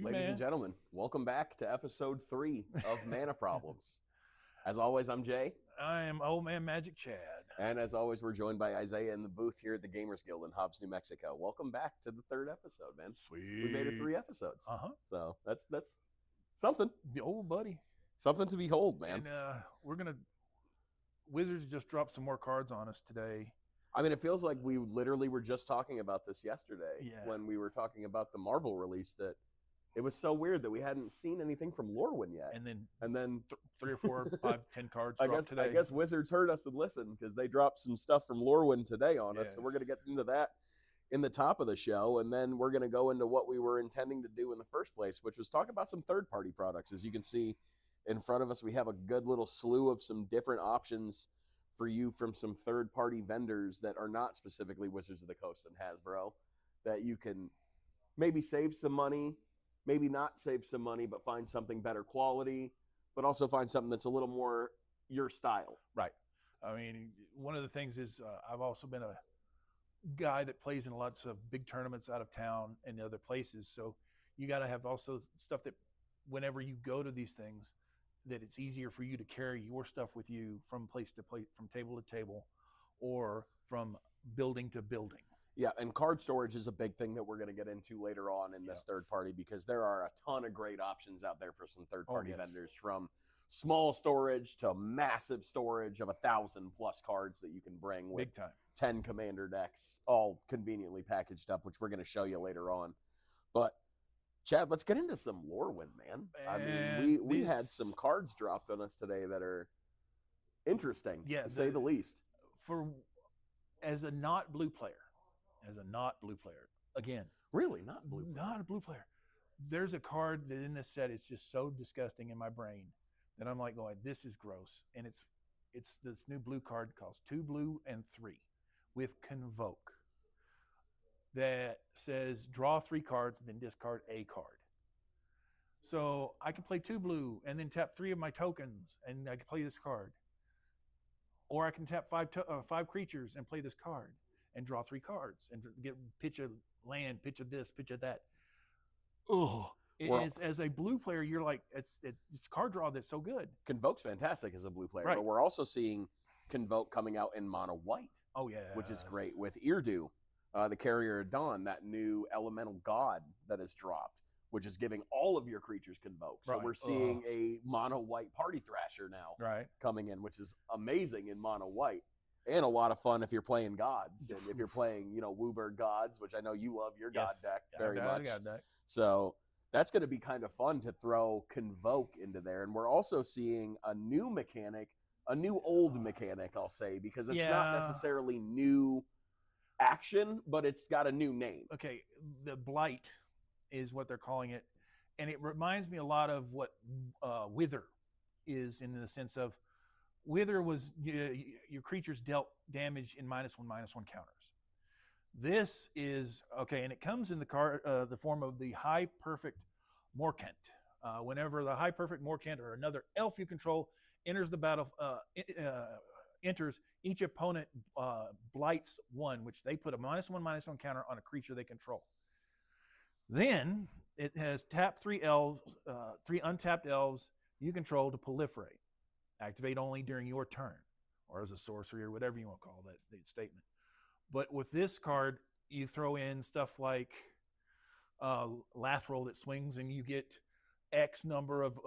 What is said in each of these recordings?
Ladies and gentlemen, welcome back to episode 3 of Mana Problems. As always, I'm Jay. I am Old Man Magic Chad. And as always, we're joined by Isaiah in the booth here at the Gamers Guild in Hobbs, New Mexico. Welcome back to the 3rd episode, man. Sweet. We made it 3 episodes. Uh-huh. So that's something. The old buddy. Something to behold, man. And we're going to... Wizards just dropped some more cards on us today. I mean, it feels like we literally were just talking about this yesterday when we were talking about the Marvel release, that it was so weird that we hadn't seen anything from Lorwyn yet. And then 3 or 4, 5, 10 cards today. I guess Wizards heard us and listened, because they dropped some stuff from Lorwyn today on us. So we're going to get into that in the top of the show. And then we're going to go into what we were intending to do in the first place, which was talk about some third-party products. As you can see in front of us, we have a good little slew of some different options for you from some third-party vendors that are not specifically Wizards of the Coast and Hasbro, that you can maybe save some money, maybe not save some money, but find something better quality, but also find something that's a little more your style. Right. I mean, one of the things is I've also been a guy that plays in lots of big tournaments out of town and other places. So you got to have also stuff that whenever you go to these things, that it's easier for you to carry your stuff with you from place to place, from table to table, or from building to building. Yeah, and card storage is a big thing that we're going to get into later on in this third party, because there are a ton of great options out there for some third-party vendors, from small storage to massive storage of 1,000+ cards that you can bring with big time 10 commander decks, all conveniently packaged up, which we're going to show you later on. But Chad, let's get into some Lorwyn, man. I mean, we had some cards dropped on us today that are interesting, to say the least. As a not blue player, again. Really? Not blue player? Not a blue player. There's a card that in this set is just so disgusting in my brain that I'm like going, this is gross. And it's this new blue card costs 2 blue and 3 with Convoke, that says draw 3 cards and then discard a card. So I can play 2 blue and then tap 3 of my tokens and I can play this card. Or I can tap 5 creatures and play this card and draw 3 cards and pitch a land, pitch a this, pitch a that. Oh, as a blue player, you're like, it's card draw that's so good. Convoke's fantastic as a blue player, right. But we're also seeing Convoke coming out in mono white. Oh yeah, which is great with Irdu. The Carrier of Dawn, that new elemental god that has dropped, which is giving all of your creatures Convoke. So we're seeing a mono white Party Thrasher now coming in, which is amazing in mono white, and a lot of fun if you're playing gods. And if you're playing, Wooburg gods, which I know you love your god deck very much. So that's going to be kind of fun to throw Convoke into there. And we're also seeing a new mechanic, a new old mechanic, I'll say, because it's not necessarily new action, but it's got a new name. Okay, the Blight is what they're calling it, and it reminds me a lot of what Wither is, in the sense of Wither was your creatures dealt damage in -1/-1 counters. This is okay, and it comes in the form of the High Perfect Morkent. Whenever the High Perfect Morkent or another elf you control enters the battle, each opponent blights 1, which they put a -1/-1 counter on a creature they control. Then it has tap 3 elves, 3 untapped elves you control to proliferate. Activate only during your turn, or as a sorcery, or whatever you want to call that statement. But with this card, you throw in stuff like Lathril that swings, and you get X number of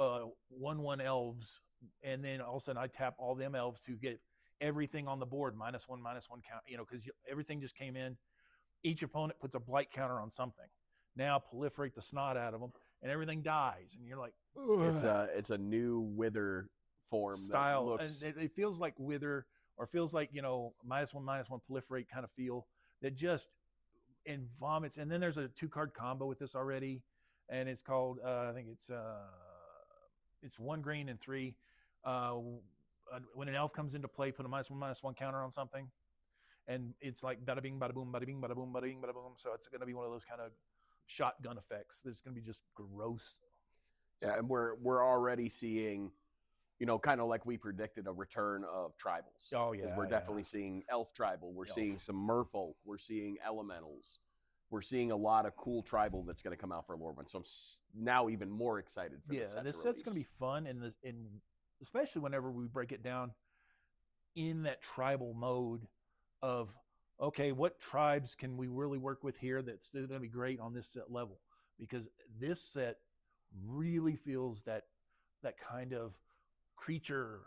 1/1 elves, and then all of a sudden I tap all them elves to get everything on the board -1/-1 count. Because everything just came in. Each opponent puts a blight counter on something. Now proliferate the snot out of them, and everything dies, and you're like, ugh. It's a new Wither form style. That looks... And it feels like Wither, or feels like -1/-1 proliferate kind of feel, that just vomits. And then there's a 2-card combo with this already, and it's called I think it's 1 green and 3. When an elf comes into play, put a -1/-1 counter on something, and it's like bada bing, bada boom, bada bing, bada boom, bada bing, bada boom. So it's going to be one of those kind of shotgun effects that's going to be just gross. Yeah, and we're already seeing, kind of like we predicted, a return of tribals. Oh yeah, we're definitely seeing elf tribal. We're seeing some merfolk. We're seeing elementals. we're seeing a lot of cool tribal that's going to come out for Lorwyn. So I'm now even more excited for this set. This set's going to be fun, especially whenever we break it down in that tribal mode of, okay, what tribes can we really work with here that's still going to be great on this set level? Because this set really feels that kind of creature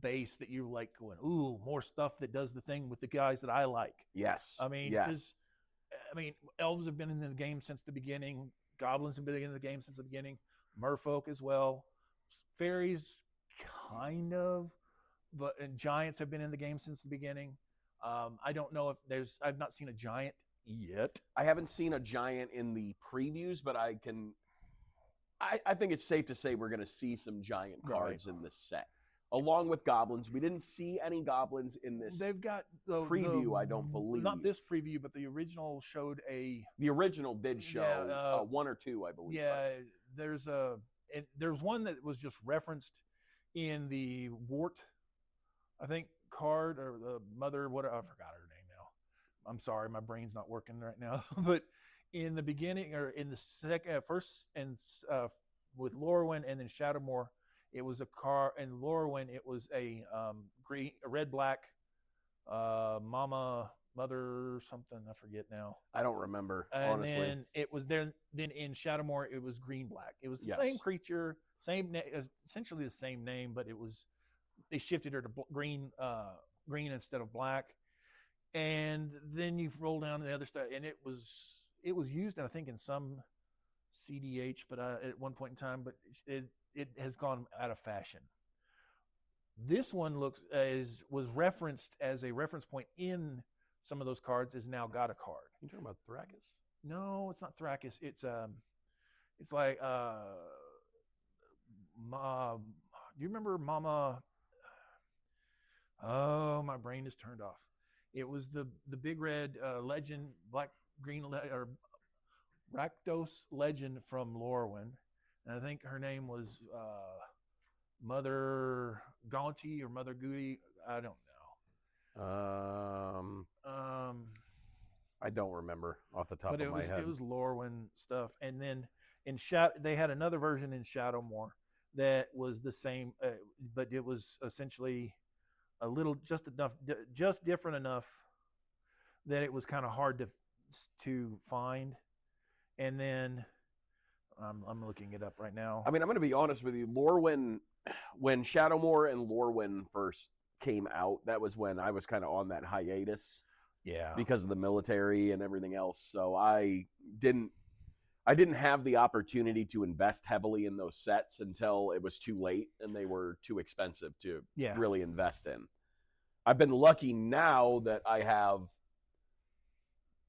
base that you're like going, ooh, more stuff that does the thing with the guys that I like. Yes. I mean, yes. Elves have been in the game since the beginning. Goblins have been in the game since the beginning. Merfolk as well. Fairies, kind of, and giants have been in the game since the beginning. I don't know if I've not seen a giant yet. I haven't seen a giant in the previews, but I think it's safe to say we're going to see some giant cards in this set. Along with goblins. We didn't see any goblins in this They've got preview, I don't believe. Not this preview, but the original showed The original did show 1 or 2, I believe. Yeah, there's one that was just referenced in the Wart, I think, card, or the mother, what, I forgot her name now. I'm sorry, my brain's not working right now. But in the beginning, or in the first, and with Lorwyn and then Shadowmoor, it was a car. In Lorwyn, it was a red black mother something, I forget now. I don't remember, honestly. And then it was then in Shadowmoor it was green black. It was the same creature, essentially the same name, but they shifted her to green instead of black. And then you roll down to the other stuff, and it was used, I think, in some CDH, but at one point in time, but it has gone out of fashion. This one was referenced as a reference point in some of those cards, is now got a card. You talking about Thrakis? No, it's not Thrakis. It's like do you remember Mama? Oh, my brain is turned off. It was the big red legend, black green or Rakdos legend from Lorwyn, and I think her name was Mother Gaunty or Mother Goody. I don't know. I don't remember off the top of my head. It was Lorwyn stuff, and then they had another version in Shadowmoor that was the same, but it was essentially a little just different enough that it was kind of hard to find. And then I'm looking it up right now. I mean, I'm going to be honest with you. Lorwyn, when Shadowmoor and Lorwyn first came out, that was when I was kind of on that hiatus. Yeah. Because of the military and everything else. So I didn't have the opportunity to invest heavily in those sets until it was too late and they were too expensive to really invest in. I've been lucky now that I have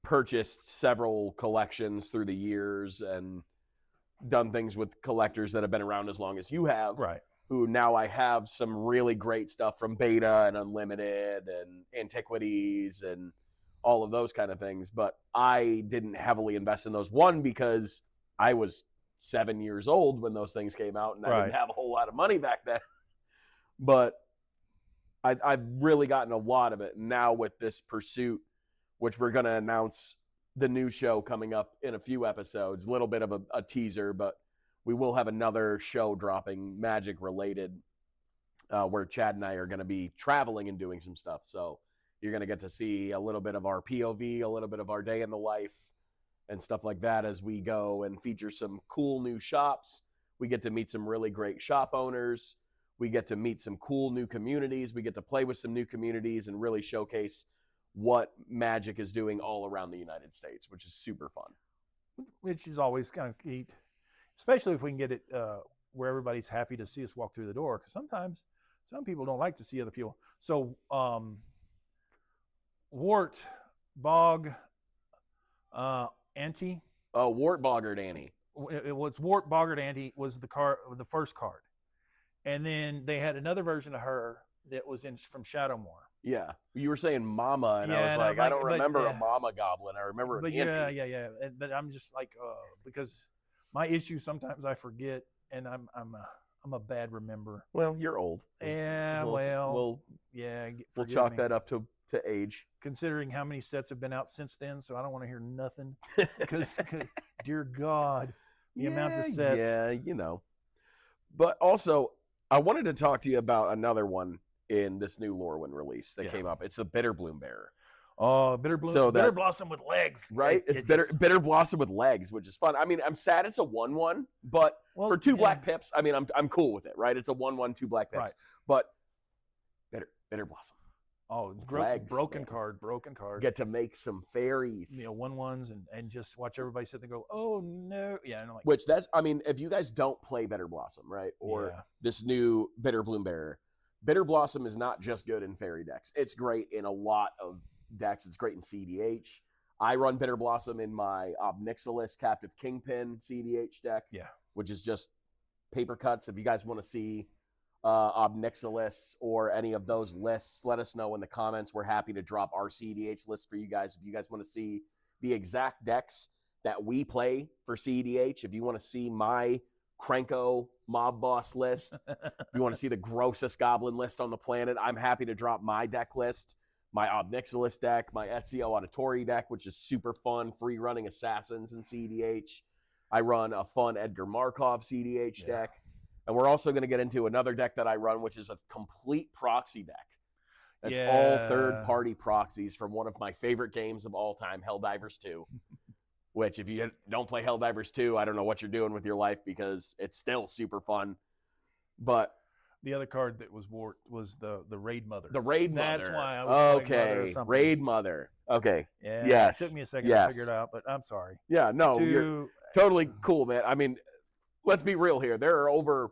purchased several collections through the years and done things with collectors that have been around as long as you have. Right. Who now I have some really great stuff from Beta and Unlimited and Antiquities and all of those kind of things. But I didn't heavily invest in those. One, because I was 7 years old when those things came out and I didn't have a whole lot of money back then. But I've really gotten a lot of it now with this pursuit, which we're going to announce the new show coming up in a few episodes. A little bit of a teaser, but we will have another show dropping Magic related where Chad and I are going to be traveling and doing some stuff. So you're going to get to see a little bit of our POV, a little bit of our day in the life and stuff like that as we go and feature some cool new shops. We get to meet some really great shop owners. We get to meet some cool new communities. We get to play with some new communities and really showcase what Magic is doing all around the United States, which is super fun. Which is always kind of neat, especially if we can get it where everybody's happy to see us walk through the door. Because sometimes some people don't like to see other people. So Wart, Bog, Ante. Oh, Wart, Boggart, Annie. It was Wart, Boggart, Ante was the first card. And then they had another version of her that was from Shadowmoor. Yeah. You were saying Mama, and I was like, I don't remember a Mama Goblin. I remember an Ante. Yeah. But I'm just like, because my issue sometimes I forget, and I'm a bad remember. Well, you're old. Yeah, we'll chalk that up to to age. Considering how many sets have been out since then, so I don't want to hear nothing. Because, dear God, the amount of sets. Yeah, you know. But also, I wanted to talk to you about another one in this new Lorwyn release that came up. It's the Bitter Bloom Bearer. Oh, Bitter Blossom with legs. Right? It's Bitter Blossom with legs, which is fun. I mean, I'm sad it's a 1/1, but for 2 black pips, I mean, I'm cool with it, right? It's a 1/1, 2 black pips. Right. But Bitter Blossom. Oh, broken card. Get to make some fairies. You know, 1/1s and just watch everybody sit there and go, oh no. Yeah, I know. Which I mean, if you guys don't play Bitter Blossom, right? Or this new Bitter Bloom Bearer, Bitter Blossom is not just good in fairy decks. It's great in a lot of decks. It's great in CDH. I run Bitter Blossom in my Obnixilis Captive Kingpin CDH deck. Yeah. Which is just paper cuts. If you guys want to see Obnixilis or any of those lists, let us know in the comments. We're happy to drop our CDH list for you guys. If you guys want to see the exact decks that we play for CDH, if you want to see my Krenko Mob Boss list, if you want to see the grossest goblin list on the planet, I'm happy to drop my deck list, my Obnixilis deck, my Ezio Auditore deck, which is super fun, free running assassins in CDH. I run a fun Edgar Markov CDH deck. And we're also going to get into another deck that I run, which is a complete proxy deck. That's all third-party proxies from one of my favorite games of all time, Helldivers 2. Which, if you don't play Helldivers 2, I don't know what you're doing with your life because it's still super fun. But the other card that was warped was the Raid Mother. The Raid Mother. That's why I was okay. Raid Mother. Okay. Yeah. Yes. It took me a second to figure it out, but I'm sorry. Yeah. No, you're totally cool, man. I mean, let's be real here. There are over,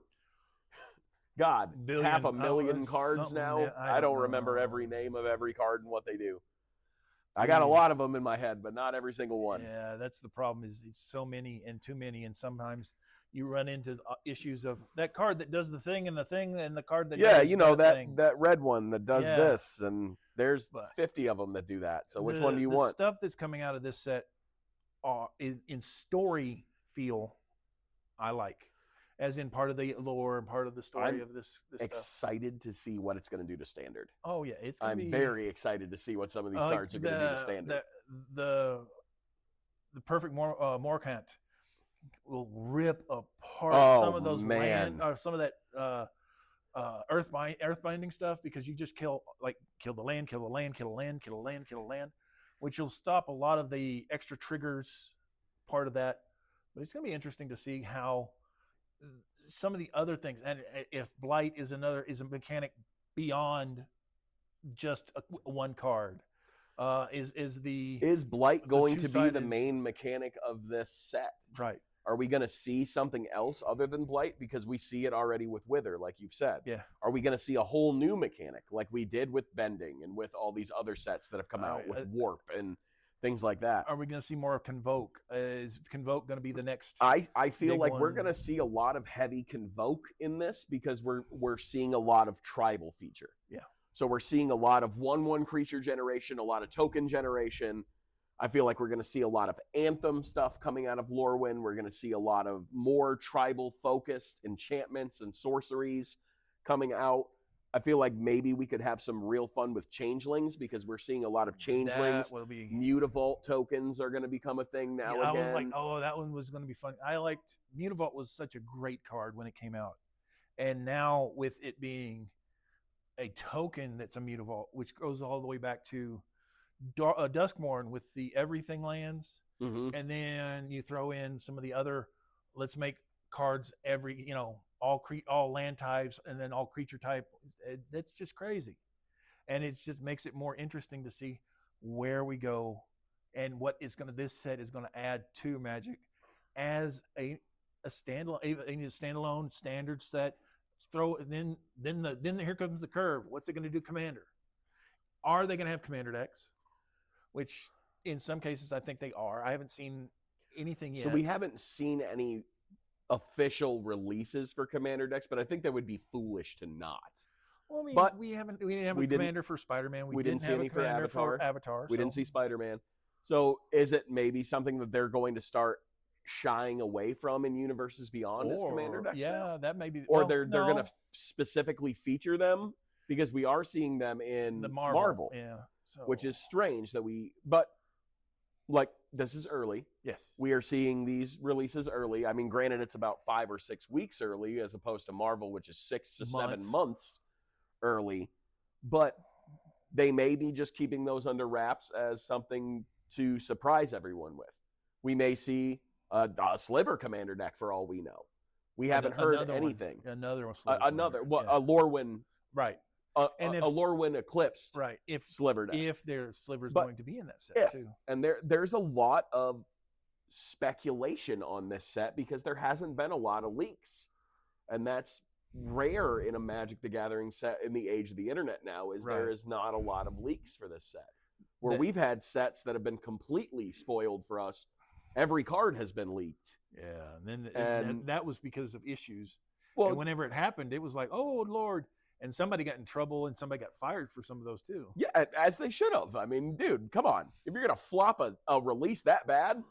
God, 500,000 cards now. I don't remember every name of every card and what they do. I got a lot of them in my head, but not every single one. Yeah, that's the problem. Is it's so many and too many, and sometimes you run into issues of that card that does the thing and the card that does you know that red one that does this, and there's 50 of them that do that. So which one do you want? The stuff that's coming out of this set in story feel, I like. As in part of the lore and part of the story of this excited to see what it's going to do to standard. Oh yeah, I'm very excited to see what some of these cards are going to do to standard. The perfect Morkant will rip apart some of those land or some of that earthbinding stuff, because you just kill the land, which will stop a lot of the extra triggers part of that. But it's going to be interesting to see how some of the other things, and if Blight is a mechanic beyond just one card. Is Blight going to be the main mechanic of this set? Right. Are we going to see something else other than Blight? Because we see it already with Wither, like you've said. Yeah. Are we going to see a whole new mechanic like we did with Bending and with all these other sets that have come out with Warp and things like that? Are we going to see more of Convoke? Is Convoke going to be the next? I feel like we're going to see a lot of heavy Convoke in this, because we're seeing a lot of tribal feature. Yeah. So we're seeing a lot of 1/1 creature generation, a lot of token generation. I feel like we're going to see a lot of Anthem stuff coming out of Lorwyn. We're going to see a lot of more tribal-focused enchantments and sorceries coming out. I feel like maybe we could have some real fun with changelings, because we're seeing a lot of changelings. Mutavault tokens are going to become a thing now again. I was like, oh, that one was going to be fun. I liked Mutavault was such a great card when it came out. And now with it being a token that's a Mutavault, which goes all the way back to Duskmourn with the everything lands. Mm-hmm. And then you throw in some of the other, let's make cards all land types and then all creature type. That's just crazy. And it just makes it more interesting to see where we go and what this set is going to add to Magic as a standalone standard set. Then here comes the curve. What's it going to do, Commander? Are they going to have Commander decks? Which in some cases I think they are. I haven't seen anything yet. So we haven't seen any official releases for Commander decks, but I think that would be foolish to not. Well, I mean, we didn't have a Commander for Spider-Man. We didn't see any for Avatar. We didn't see Spider-Man. So is it maybe something that they're going to start shying away from in Universes Beyond as Commander decks? Yeah, that may be. Or they're going to specifically feature them, because we are seeing them in the Marvel. Yeah. which is strange that but like this is early. Yes. We are seeing these releases early. I mean, granted, it's about 5 or 6 weeks early as opposed to Marvel, which is 6 to 7 months early. But they may be just keeping those under wraps as something to surprise everyone with. We may see a Sliver Commander deck for all we know. We haven't heard anything. Another one. A Lorwyn. Right. A Lorwyn Eclipsed. Right. If Sliver deck. If there's Sliver's going to be in that set too. And there's a lot of speculation on this set because there hasn't been a lot of leaks. And that's rare in a Magic the Gathering set in the age of the internet now, is there is not a lot of leaks for this set. Where we've had sets that have been completely spoiled for us. Every card has been leaked. Yeah, and then that was because of issues. Well, and whenever it happened, it was like, oh Lord, and somebody got in trouble and somebody got fired for some of those too. Yeah, as they should have. I mean, dude, come on. If you're gonna flop a release that bad,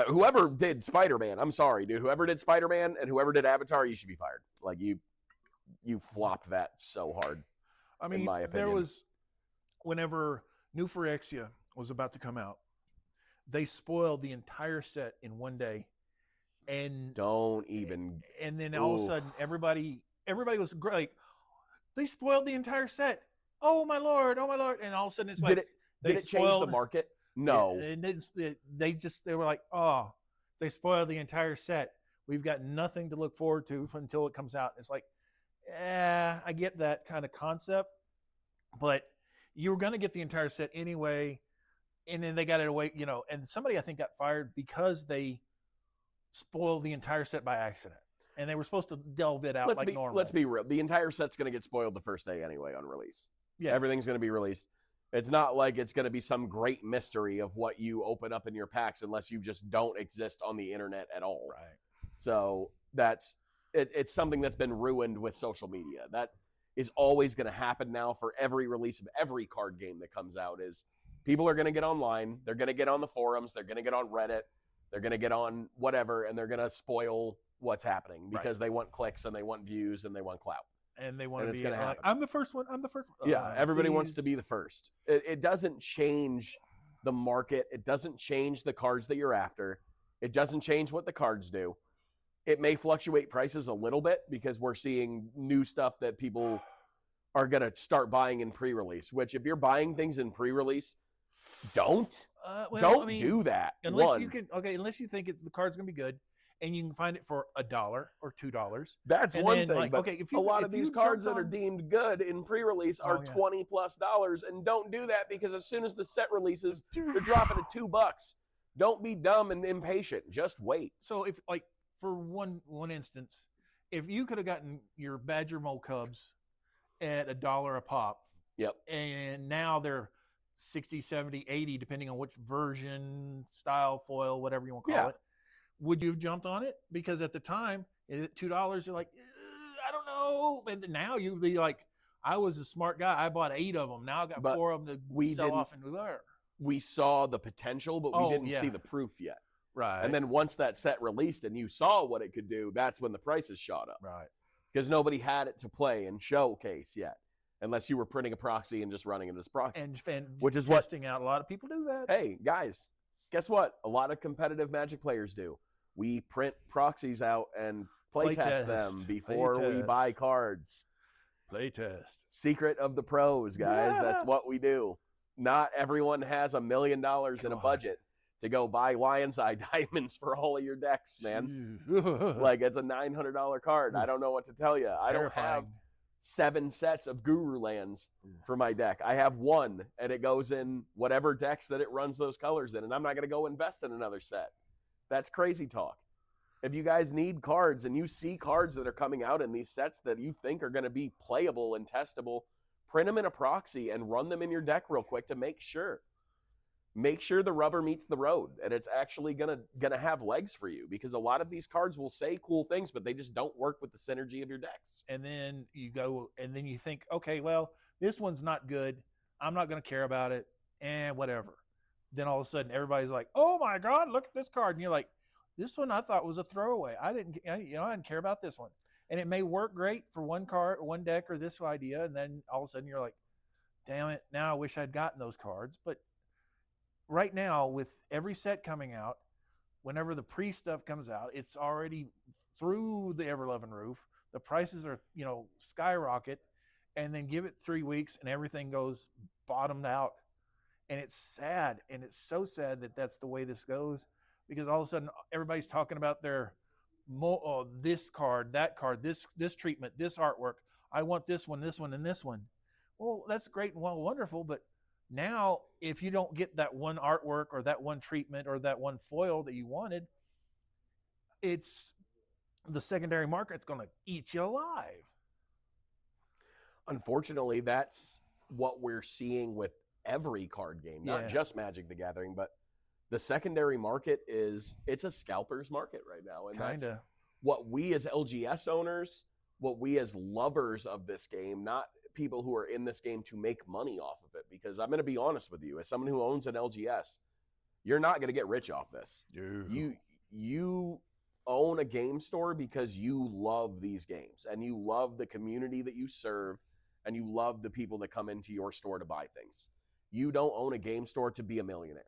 whoever did Spider-Man, I'm sorry, dude. Whoever did Spider-Man and whoever did Avatar, you should be fired. Like you flopped that so hard. I mean, in my opinion. There was whenever New Phyrexia was about to come out, they spoiled the entire set in one day. And don't even. And then all of a sudden, everybody was great. They spoiled the entire set. Oh my lord! Oh my lord! And all of a sudden, it's like did it change the market? No. And they were like, oh, they spoiled the entire set. We've got nothing to look forward to until it comes out. It's like, I get that kind of concept, but you were going to get the entire set anyway, and then they got it away, and somebody I think got fired because they spoiled the entire set by accident, and they were supposed to delve it out normal. Let's be real. The entire set's going to get spoiled the first day anyway on release. Yeah. Everything's going to be released. It's not like it's going to be some great mystery of what you open up in your packs unless you just don't exist on the internet at all. Right. So it's something that's been ruined with social media. That is always going to happen now for every release of every card game that comes out. Is people are going to get online, they're going to get on the forums, they're going to get on Reddit, they're going to get on whatever, and they're going to spoil what's happening because they want clicks and they want views and they want clout. And they want to be like, I'm the first one. I'm the first one. Yeah, everybody wants to be the first. It doesn't change the market. It doesn't change the cards that you're after. It doesn't change what the cards do. It may fluctuate prices a little bit because we're seeing new stuff that people are going to start buying in pre-release, which if you're buying things in pre-release, don't do that. Unless you think the card's going to be good. And you can find it for $1 or $2. That's one thing. But a lot of these cards that are deemed good in pre-release are $20+ and don't do that because as soon as the set releases, they're dropping at $2. Don't be dumb and impatient. Just wait. So if for one instance, if you could have gotten your Badger Mole Cubs at $1 a pop, yep, and now they're 60, 70, 80, depending on which version, style, foil, whatever you want to call it. Would you have jumped on it? Because at the time, at $2, you're like, I don't know. And now you'd be like, I was a smart guy. I bought 8 of them. Now I got 4 of them to sell off and there. We saw the potential, but we didn't see the proof yet. Right. And then once that set released and you saw what it could do, that's when the prices shot up. Right. Because nobody had it to play and showcase yet. Unless you were printing a proxy and just running into this proxy. And which is testing out. A lot of people do that. Hey, guys, guess what? A lot of competitive Magic players do. We print proxies out and playtest them before we buy cards. Playtest. Secret of the pros, guys. Yeah. That's what we do. Not everyone has $1 million in a budget to go buy Lion's Eye diamonds for all of your decks, man. Like, it's a $900 card. I don't know what to tell you. I don't have 7 sets of Guru lands for my deck. I have 1, and it goes in whatever decks that it runs those colors in, and I'm not going to go invest in another set. That's crazy talk. If you guys need cards and you see cards that are coming out in these sets that you think are going to be playable and testable, print them in a proxy and run them in your deck real quick to make sure. Make sure the rubber meets the road and it's actually gonna have legs for you, because a lot of these cards will say cool things, but they just don't work with the synergy of your decks. And then you go and then you think, okay, well, this one's not good. I'm not going to care about it. And whatever. Then all of a sudden everybody's like, oh my God, look at this card. And you're like, this one I thought was a throwaway. I didn't care about this one. And it may work great for one card or one deck or this idea. And then all of a sudden you're like, damn it, now I wish I'd gotten those cards. But right now, with every set coming out, whenever the pre-stuff comes out, it's already through the ever-loving roof. The prices are, skyrocket, and then give it 3 weeks and everything goes bottomed out. And it's sad, and it's so sad that that's the way this goes, because all of a sudden everybody's talking about their this card, that card, this treatment, this artwork. I want this one, and this one. Well, that's great and wonderful, but now if you don't get that one artwork or that one treatment or that one foil that you wanted, it's the secondary market's going to eat you alive. Unfortunately, that's what we're seeing with every card game, not just Magic the Gathering, but the secondary market it's a scalper's market right now. And that's what we as LGS owners, what we as lovers of this game, not people who are in this game to make money off of it. Because I'm going to be honest with you, as someone who owns an LGS, you're not going to get rich off this. You own a game store because you love these games and you love the community that you serve and you love the people that come into your store to buy things. You don't own a game store to be a millionaire.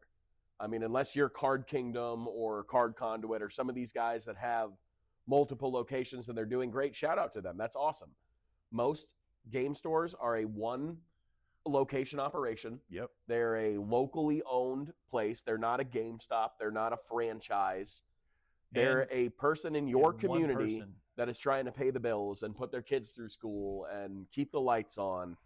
I mean, unless you're Card Kingdom or Card Conduit or some of these guys that have multiple locations and they're doing great, shout out to them. That's awesome. Most game stores are a one location operation. Yep. They're a locally owned place. They're not a GameStop. They're not a franchise. They're a person in your community that is trying to pay the bills and put their kids through school and keep the lights on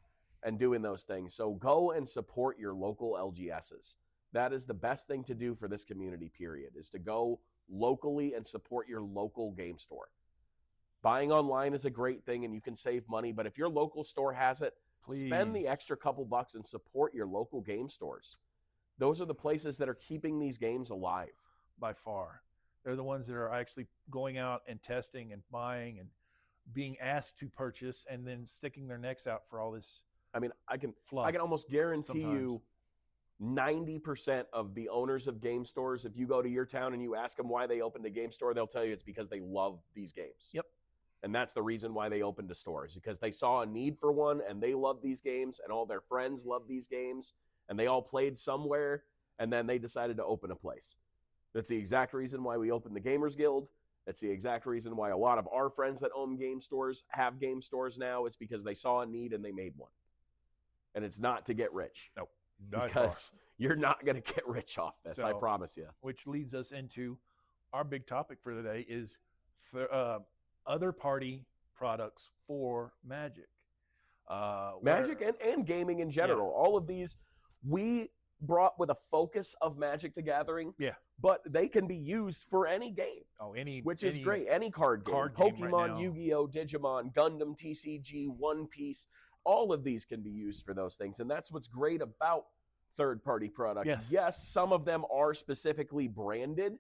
and doing those things. So go and support your local LGSs. That is the best thing to do for this community, period, is to go locally and support your local game store. Buying online is a great thing and you can save money, but if your local store has it, spend the extra couple bucks and support your local game stores. Those are the places that are keeping these games alive. By far. They're the ones that are actually going out and testing and buying and being asked to purchase and then sticking their necks out for all this. I mean, I can almost guarantee you 90% of the owners of game stores, if you go to your town and you ask them why they opened a game store, they'll tell you it's because they love these games. Yep. And that's the reason why they opened a store, is because they saw a need for one and they love these games and all their friends love these games and they all played somewhere and then they decided to open a place. That's the exact reason why we opened the Gamers Guild. That's the exact reason why a lot of our friends that own game stores have game stores now, is because they saw a need and they made one. And it's not to get rich. Nope. Because you're not going to get rich off this, I promise you. Which leads us into our big topic for today is other party products for Magic. Magic and gaming in general. All of these we brought with a focus of Magic the Gathering. Yeah. But they can be used for any game. Which is great. Any card game. Pokemon, right, Yu-Gi-Oh, Digimon, Gundam, TCG, One Piece. All of these can be used for those things. And that's what's great about third-party products. Yes, some of them are specifically branded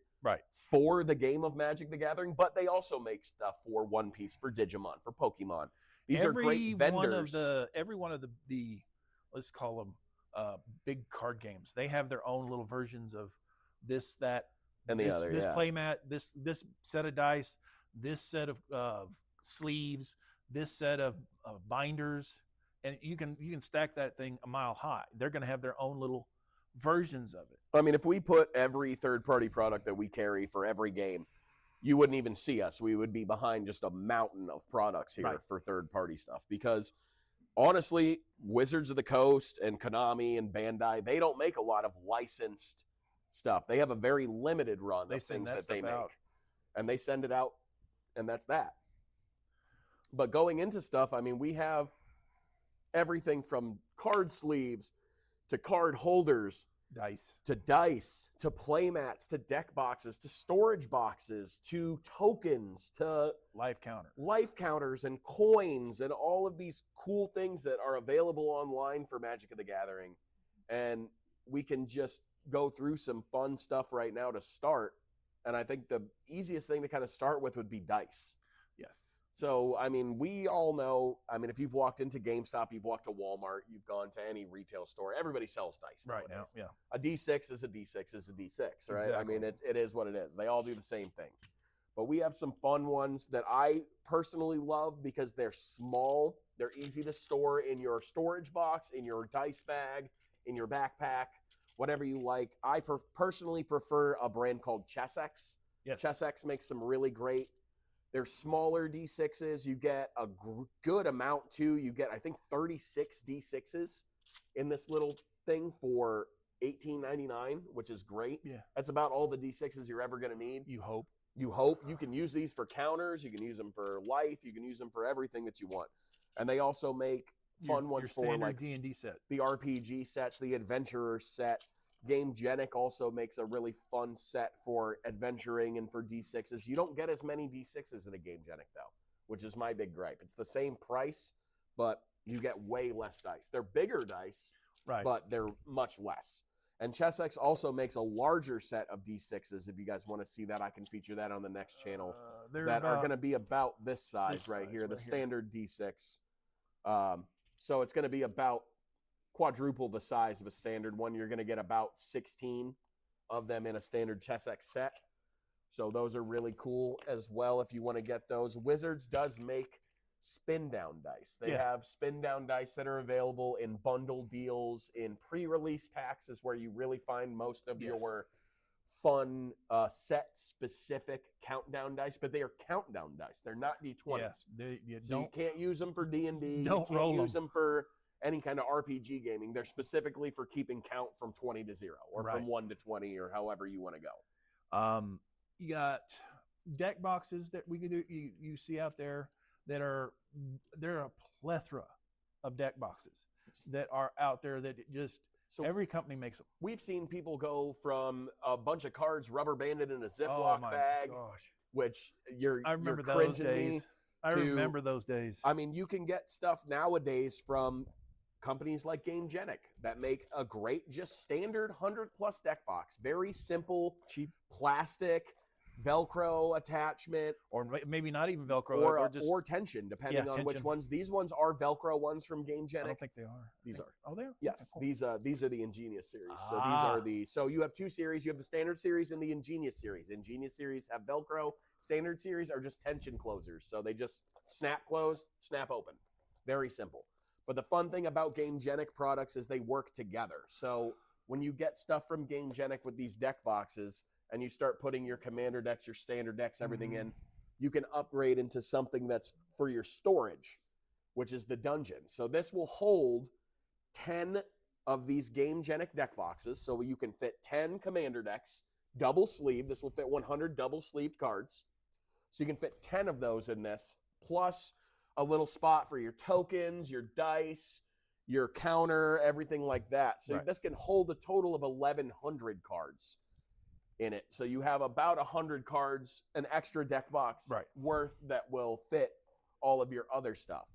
for the game of Magic the Gathering, but they also make stuff for One Piece, for Digimon, for Pokemon. These are great vendors. Every one of the let's call them big card games, they have their own little versions of this, that, and the other, this playmat, this set of dice, this set of sleeves, this set of binders, and you can stack that thing a mile high. They're going to have their own little versions of it. I mean, if we put every third-party product that we carry for every game, you wouldn't even see us. We would be behind just a mountain of products here for third-party stuff. Because honestly, Wizards of the Coast and Konami and Bandai, they don't make a lot of licensed stuff. They have a very limited run of things that they make. And they send it out, and that's that. But going into stuff, I mean, we have everything from card sleeves to card holders, to dice, to playmats, to deck boxes, to storage boxes, to tokens, to life counters and coins, and all of these cool things that are available online for Magic of the Gathering. And we can just go through some fun stuff right now to start. And I think the easiest thing to kind of start with would be dice. Yes. So, I mean, we all know, I mean, if you've walked into GameStop, you've walked to Walmart, you've gone to any retail store, everybody sells dice nowadays. Now. Yeah. A D6 is a D6 is a D6, right? Exactly. I mean, it is what it is. They all do the same thing. But we have some fun ones that I personally love because they're small. They're easy to store in your storage box, in your dice bag, in your backpack, whatever you like. I personally prefer a brand called Chessex. Yes. Chessex makes some really great. They're smaller D6s. You get a good amount too. You get, I think, 36 D6s in this little thing for $18.99, which is great. Yeah. That's about all the D6s you're ever going to need. You hope. You hope. You can use these for counters. You can use them for life. You can use them for everything that you want. And they also make fun ones for like D&D set, the RPG sets, the Adventurer set. GameGenic also makes a really fun set for adventuring and for D6s. You don't get as many D6s in a GameGenic though, which is my big gripe. It's the same price, but you get way less dice. They're bigger dice, right? But they're much less. And Chessex also makes a larger set of D6s. If you guys want to see that, I can feature that on the next channel. That are going to be about this size right here, the standard D6. So it's going to be about quadruple the size of a standard one. You're going to get about 16 of them in a standard Chessex set. So those are really cool as well if you want to get those. Wizards does make spin down dice. They have spin down dice that are available in bundle deals, in pre-release packs is where you really find most of your fun set specific countdown dice, but they are countdown dice. They're not D20s. So you can't use them for D&D. You can't use them for any kind of RPG gaming. They're specifically for keeping count from 20 to 0 or from 1 to 20 or however you want to go. You got deck boxes that we can do. You see out there that are, there are a plethora of deck boxes that are out there that just, so every company makes them. We've seen people go from a bunch of cards rubber banded in a Ziploc bag, which you're cringing me. I remember those days. I mean, you can get stuff nowadays from companies like GameGenic that make a great, just standard 100+ deck box. Very simple, cheap plastic, Velcro attachment, or maybe not even Velcro, or tension, depending on which ones. These ones are Velcro ones from GameGenic. I don't think they are. These are. Oh, they are. Yes, okay, cool. These are the Ingenious series. So these are the. So you have two series. You have the Standard series and the Ingenious series. Ingenious series have Velcro. Standard series are just tension closers. So they just snap closed, snap open. Very simple. But the fun thing about GameGenic products is they work together. So when you get stuff from GameGenic with these deck boxes, and you start putting your commander decks, your standard decks, everything in, you can upgrade into something that's for your storage, which is the dungeon. So this will hold 10 of these GameGenic deck boxes. So you can fit 10 commander decks, double sleeve. This will fit 100 double sleeved cards. So you can fit 10 of those in this, plus a little spot for your tokens, your dice, your counter, everything like that. So this can hold a total of 1,100 cards in it. So you have about 100 cards, an extra deck box worth that will fit all of your other stuff.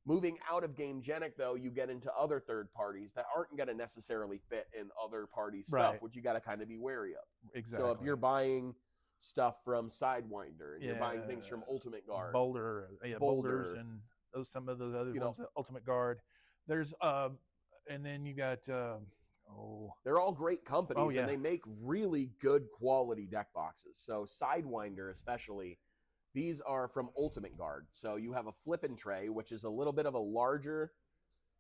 Moving out of GameGenic, though, you get into other third parties that aren't going to necessarily fit in other party stuff, which you got to kind of be wary of. Exactly. So if you're buying stuff from Sidewinder and you're buying things from Ultimate Guard, Boulders, and some of those other ones, Ultimate Guard. There's and then you got they're all great companies and they make really good quality deck boxes. So Sidewinder especially, these are from Ultimate Guard. So you have a flippin' tray, which is a little bit of a larger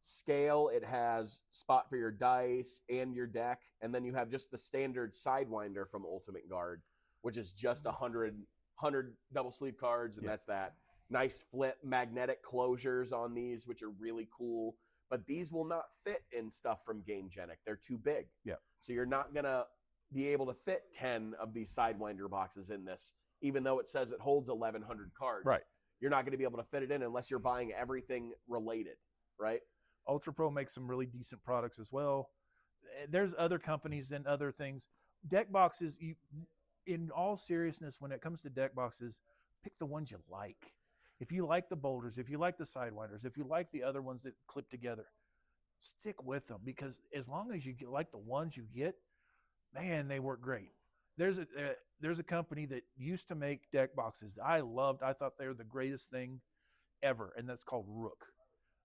scale. It has spot for your dice and your deck, and then you have just the standard Sidewinder from Ultimate Guard, which is just 100 double sleeve cards, and that's that. Nice flip magnetic closures on these, which are really cool. But these will not fit in stuff from GameGenic. They're too big. Yeah. So you're not going to be able to fit 10 of these Sidewinder boxes in this, even though it says it holds 1,100 cards. Right. You're not going to be able to fit it in unless you're buying everything related, right? Ultra Pro makes some really decent products as well. There's other companies and other things. Deck boxes, in all seriousness, when it comes to deck boxes, pick the ones you like. If you like the Boulders, if you like the Sidewinders, if you like the other ones that clip together, stick with them, because as long as you like the ones you get, man, they work great. There's a company that used to make deck boxes that I loved. I thought they were the greatest thing ever, and that's called Rook.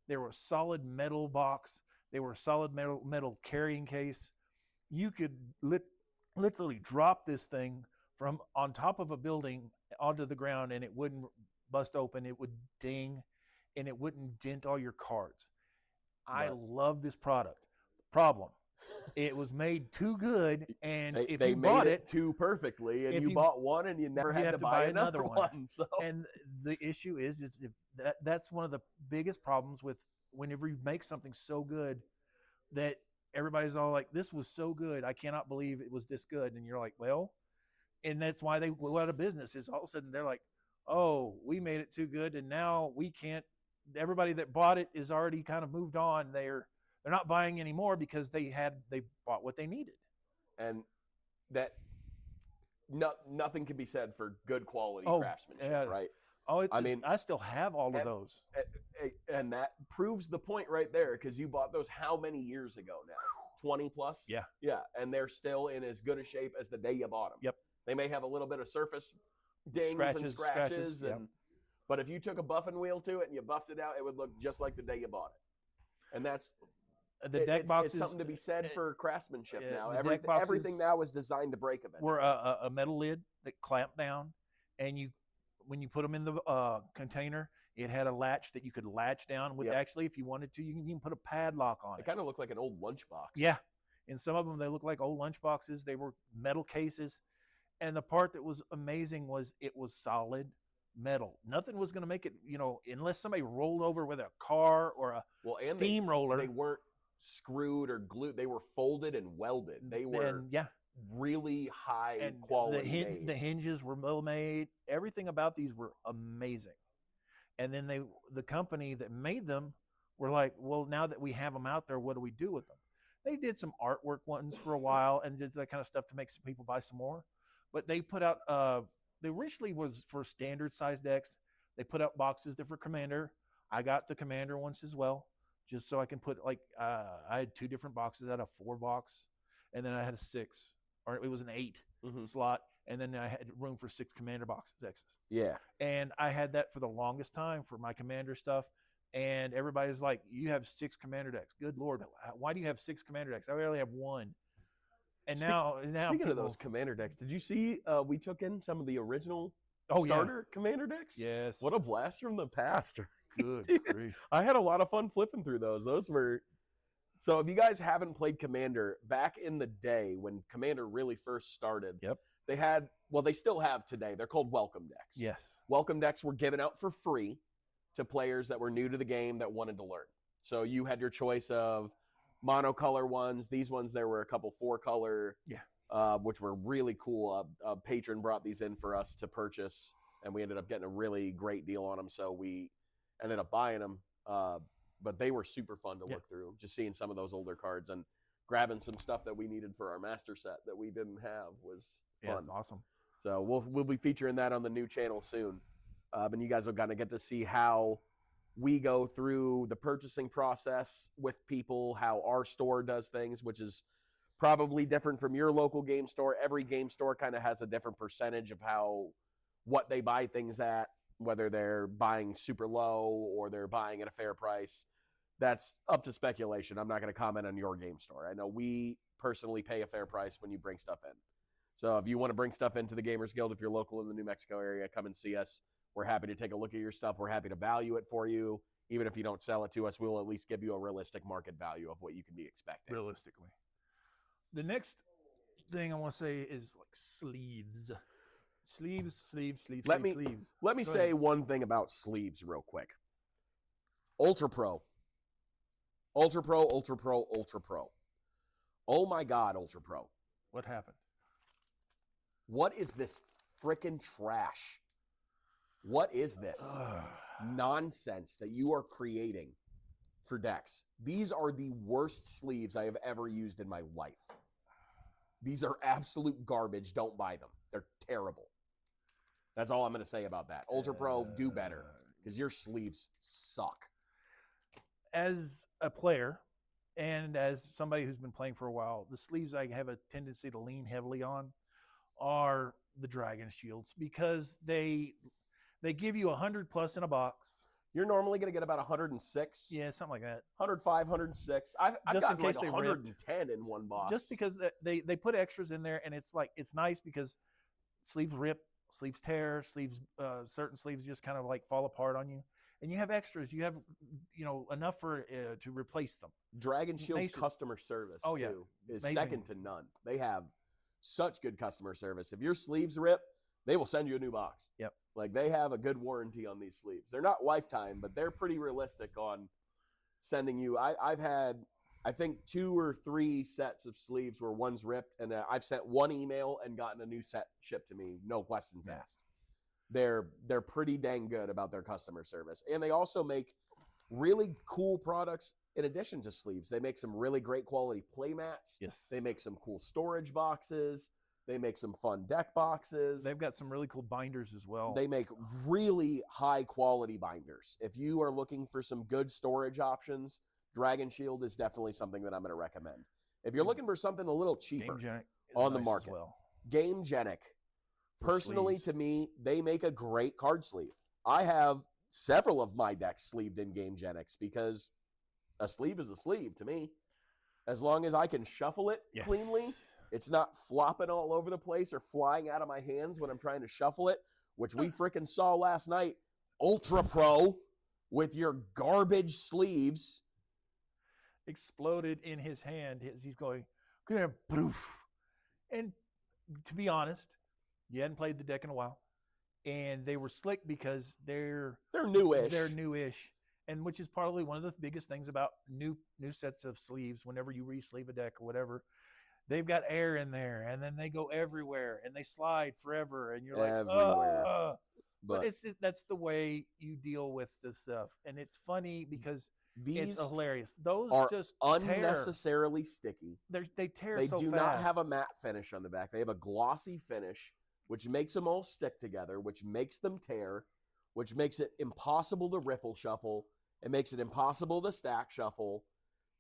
They were a solid metal box. They were a solid metal carrying case. You could literally drop this thing from on top of a building onto the ground and it wouldn't bust open. It would ding, and it wouldn't dent all your cards. I love this product. Problem, it was made too good, and if they you made bought it too perfectly, and you bought one, and you never had to buy another one. So, and the issue is if that's one of the biggest problems with whenever you make something so good that everybody's all like, "This was so good, I cannot believe it was this good," and you're like, "Well," and that's why they go out of business. Is all of a sudden they're like, "Oh, we made it too good, and now we can't." Everybody that bought it is already kind of moved on. They're not buying anymore because they bought what they needed. And that nothing can be said for good quality craftsmanship, right? Oh, I mean, I still have all of those. And that proves the point right there, because you bought those how many years ago now? 20 plus? Yeah. Yeah, and they're still in as good a shape as the day you bought them. Yep. They may have a little bit of surface dings and scratches. Yep. But if you took a buffing wheel to it and you buffed it out, it would look just like the day you bought it. And that's the deck boxes. It's something to be said for craftsmanship now. Everything now is designed to break eventually. Were a metal lid that clamped down, and when you put them in the container, it had a latch that you could latch down with. Yep. Actually, if you wanted to, you can even put a padlock on it. It kind of looked like an old lunchbox. Yeah. And some of them, they look like old lunchboxes. They were metal cases. And the part that was amazing was it was solid metal. Nothing was going to make it, unless somebody rolled over with a car or a steamroller. They weren't screwed or glued. They were folded and welded. They were really high quality. The hinges were well made. Everything about these were amazing. And then the company that made them were like, well, now that we have them out there, what do we do with them? They did some artwork ones for a while and did that kind of stuff to make some people buy some more. But they put out, they originally was for standard size decks. They put out boxes that for Commander. I got the Commander ones as well, just so I can put I had 2 different boxes. I had a 4 box, and then I had a 6, or it was an 8 slot, and then I had room for 6 Commander boxes. Yeah. And I had that for the longest time for my Commander stuff. And everybody's like, you have 6 Commander decks. Good Lord. Why do you have 6 Commander decks? I only have 1. And now speaking of those Commander decks, did you see we took in some of the original starter Commander decks? Yes. What a blast from the past. Good grief. I had a lot of fun flipping through those. Those were... So if you guys haven't played Commander, back in the day when Commander really first started, they had, they still have today, they're called welcome decks. Yes. Welcome decks were given out for free to players that were new to the game that wanted to learn. So you had your choice of monocolor ones. These ones, there were a couple 4-color, which were really cool. A patron brought these in for us to purchase, and we ended up getting a really great deal on them. So we ended up buying them. But they were super fun to look through, just seeing some of those older cards and grabbing some stuff that we needed for our master set that we didn't have was fun. Yeah, awesome. So we'll be featuring that on the new channel soon. And you guys are going to get to see how we go through the purchasing process with people, how our store does things, which is probably different from your local game store. Every game store kind of has a different percentage of what they buy things at, whether they're buying super low or they're buying at a fair price. That's up to speculation. I'm not going to comment on your game store. I know we personally pay a fair price when you bring stuff in. So if you want to bring stuff into the Gamers Guild, if you're local in the New Mexico area, come and see us. We're happy to take a look at your stuff. We're happy to value it for you. Even if you don't sell it to us, we'll at least give you a realistic market value of what you can be expecting. Realistically. The next thing I want to say is sleeves. Sleeves. Let me say one thing about sleeves real quick. Ultra Pro. Oh my God, Ultra Pro. What happened? What is this frickin' trash? What is this nonsense that you are creating for decks? These are the worst sleeves I have ever used in my life. These are absolute garbage. Don't buy them. They're terrible. That's all I'm going to say about that. Ultra Pro, do better, because your sleeves suck. As a player and as somebody who's been playing for a while, the sleeves I have a tendency to lean heavily on are the Dragon Shields, because they give you 100 plus in a box. You're normally going to get about 106. Yeah, something like that. 105, 106. I've gotten like 110 in one box. Just because they put extras in there, and it's nice because sleeves rip, sleeves tear, certain sleeves just kind of like fall apart on you. And you have extras. You have, enough for to replace them. Dragon Shield's customer service too is second to none. They have such good customer service. If your sleeves rip, they will send you a new box. Yep. Like they have a good warranty on these sleeves. They're not lifetime, but they're pretty realistic on sending you. I've had, I think, 2 or 3 sets of sleeves where one's ripped, and I've sent one email and gotten a new set shipped to me, no questions asked. They're pretty dang good about their customer service, and they also make really cool products in addition to sleeves. They make some really great quality play mats. Yes. They make some cool storage boxes. They make some fun deck boxes. They've got some really cool binders as well. They make really high quality binders. If you are looking for some good storage options, Dragon Shield is definitely something that I'm going to recommend. If you're looking for something a little cheaper on the market, Gamegenic, personally to me, they make a great card sleeve. I have several of my decks sleeved in Gamegenics because a sleeve is a sleeve to me. As long as I can shuffle it cleanly, it's not flopping all over the place or flying out of my hands when I'm trying to shuffle it, which we freaking saw last night. Ultra Pro with your garbage sleeves exploded in his hand as he's going, poof. And to be honest, you hadn't played the deck in a while, and they were slick because they're newish. They're newish, and which is probably one of the biggest things about new sets of sleeves. Whenever you re-sleeve a deck or whatever, they've got air in there, and then they go everywhere, and they slide forever, and you're like, everywhere. But that's the way you deal with this stuff, and it's funny because it's hilarious. Those are just unnecessarily sticky. They tear. They do not have a matte finish on the back. They have a glossy finish, which makes them all stick together, which makes them tear, which makes it impossible to riffle shuffle. It makes it impossible to stack shuffle.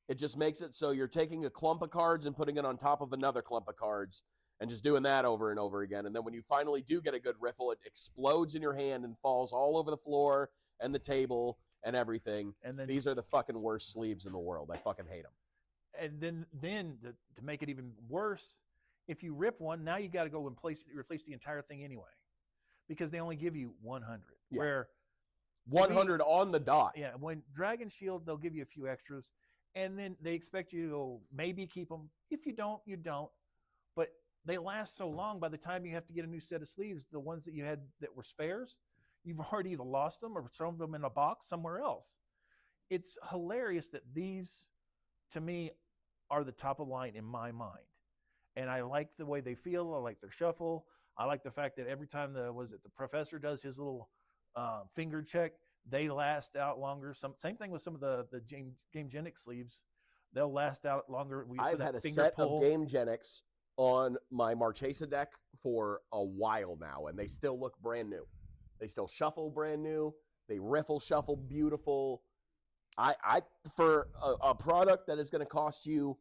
It just makes it so you're taking a clump of cards and putting it on top of another clump of cards and just doing that over and over again. And then when you finally do get a good riffle, it explodes in your hand and falls all over the floor and the table and everything. And then these are the fucking worst sleeves in the world. I fucking hate them. And then to make it even worse, if you rip one, now you got to go and replace the entire thing anyway, because they only give you 100. Yeah. Where 100 on the dot. Yeah, when Dragon Shield, they'll give you a few extras, and then they expect you to maybe keep them. If you don't, you don't. But they last so long. By the time you have to get a new set of sleeves, the ones that you had that were spares, you've already either lost them or thrown them in a box somewhere else. It's hilarious that these, to me, are the top of the line in my mind. And I like the way they feel. I like their shuffle. I like the fact that every time the professor does his little finger check, they last out longer. Same thing with some of the Gamegenic sleeves. They'll last out longer. I've had a set of Gamegenics on my Marchesa deck for a while now, and they still look brand new. They still shuffle brand new. They riffle shuffle beautiful. I for a product that is going to cost you,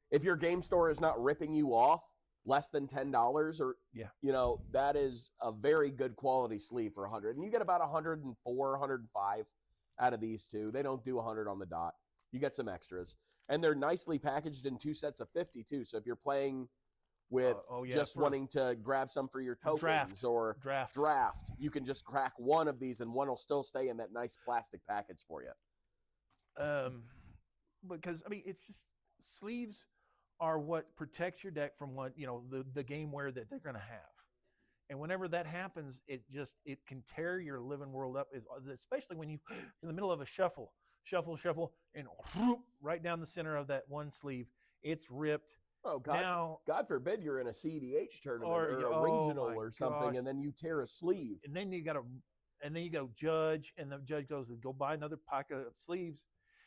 if your game store is not ripping you off, less than $10, or that is a very good quality sleeve for 100. And you get about 104, 105 out of these two. They don't do 100 on the dot. You get some extras, and they're nicely packaged in 2 sets of 50 too. So if you're playing with wanting to grab some for your tokens or draft, you can just crack one of these, and one will still stay in that nice plastic package for you. Because I mean, it's just sleeves are what protects your deck from what the game wear that they're going to have. And whenever that happens, it can tear your living world up, especially when you in the middle of a shuffle, and whoop, right down the center of that one sleeve, it's ripped. Oh, God forbid you're in a CDH tournament or a regional or something, and then you tear a sleeve. And then you got to judge, and the judge goes, go buy another pack of sleeves.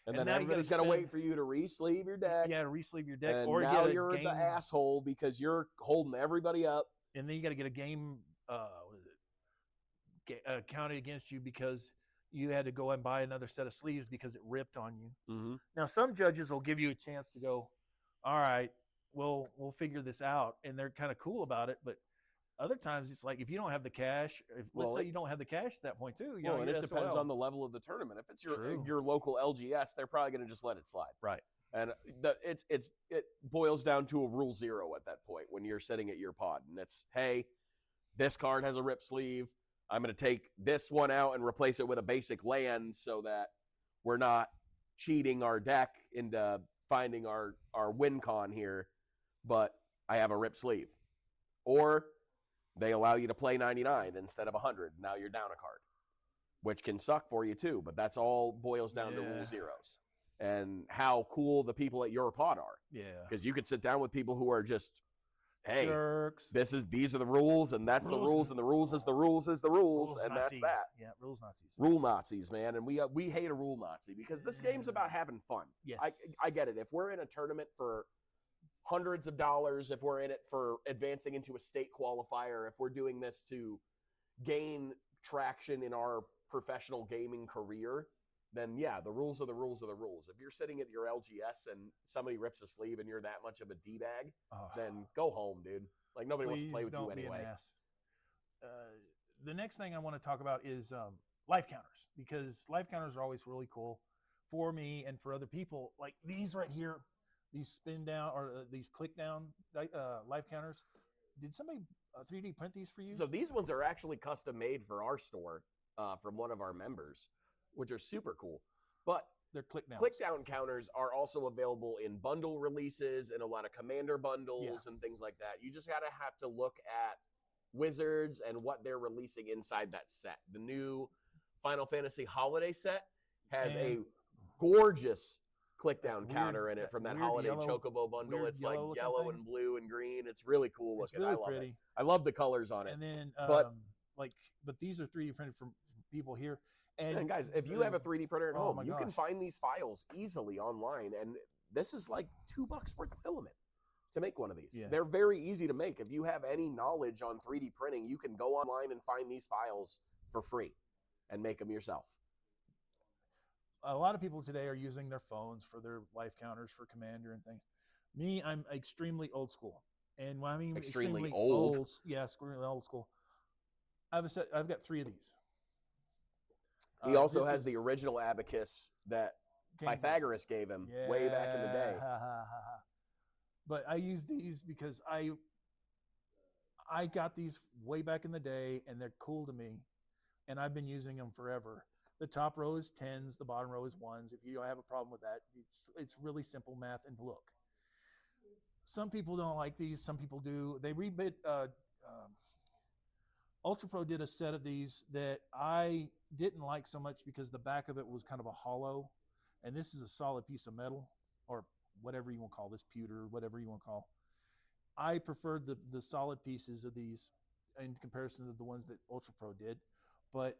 And then everybody's got to wait for you to re-sleeve your deck. Yeah, to re-sleeve your deck. And or now you're the asshole because you're holding everybody up. And then you got to get a game counted against you because you had to go and buy another set of sleeves because it ripped on you. Mm-hmm. Now, some judges will give you a chance to go, all right, we'll figure this out. And they're kind of cool about it. But other times it's like, if you don't have the cash, let's say you don't have the cash at that point too. And it depends on the level of the tournament. If it's your local LGS, they're probably going to just let it slide. Right. And it boils down to a rule 0 at that point when you're sitting at your pod. And it's, hey, this card has a rip sleeve. I'm going to take this one out and replace it with a basic land so that we're not cheating our deck into finding our win con here, but I have a rip sleeve. Or they allow you to play 99 instead of 100. Now you're down a card, which can suck for you too, but that's all boils down to rule zeros and how cool the people at your pod are. Yeah. Because you could sit down with people who are just, hey, jerks. These are the rules, and that's the rules, and the rules is the rules is the rules, and Nazis. that's that. Yeah, rules Nazis. Rule Nazis, man, and we hate a rule Nazi because this game's about having fun. Yes. I get it. If we're in a tournament for hundreds of dollars, if we're in it for advancing into a state qualifier, if we're doing this to gain traction in our professional gaming career, then yeah, the rules are the rules are the rules. If you're sitting at your LGS and somebody rips a sleeve and you're that much of a D-bag, then go home, dude. Like, nobody wants to play with you anyway. The next thing I want to talk about is life counters, because life counters are always really cool for me and for other people. Like these right here, these spin down or these click down life counters. Did somebody 3D print these for you? So these ones are actually custom made for our store from one of our members, which are super cool. But they're click downs. Click down counters are also available in bundle releases and a lot of commander bundles and things like that. You just gotta have to look at Wizards and what they're releasing inside that set. The new Final Fantasy holiday set has a gorgeous click down counter in it from that holiday chocobo bundle. It's like yellow and blue and green. It's really cool looking. Really I love pretty. it. I love the colors on it. And then but these are 3D printed from people here. And guys, if you have a 3D printer at home, you can find these files easily online. And this is like $2 worth of filament to make one of these. Yeah. They're very easy to make. If you have any knowledge on 3D printing, you can go online and find these files for free and make them yourself. A lot of people today are using their phones for their life counters for Commander and things. Me, I'm extremely old school. And when I mean extremely old. Yeah, extremely old school. I've got 3 of these. He also has the original abacus that Pythagoras gave him way back in the day. But I use these because I got these way back in the day, and they're cool to me, and I've been using them forever. The top row is 10s, the bottom row is 1s. If you don't have a problem with that, it's really simple math and look. Some people don't like these. Some people do. They rebid. Ultra Pro did a set of these that I didn't like so much because the back of it was kind of a hollow, and this is a solid piece of metal, or whatever you want to call this, pewter, whatever you want to call. I preferred the solid pieces of these in comparison to the ones that Ultra Pro did, but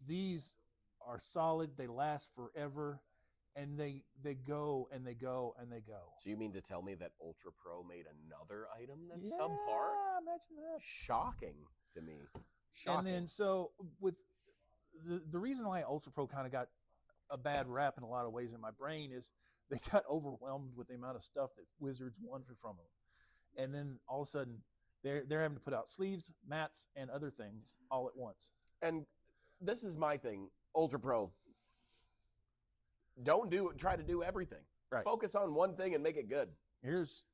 these are solid. They last forever, and they go and they go and they go. So you mean to tell me that Ultra Pro made another item that's subpar? Yeah, imagine that. Shocking to me. Shocking. And then so with the reason why Ultra Pro kind of got a bad rap in a lot of ways in my brain is they got overwhelmed with the amount of stuff that Wizards wanted from them, and then all of a sudden they're having to put out sleeves, mats, and other things all at once. And this is my thing, Ultra Pro. Don't try to do everything. Right. Focus on one thing and make it good.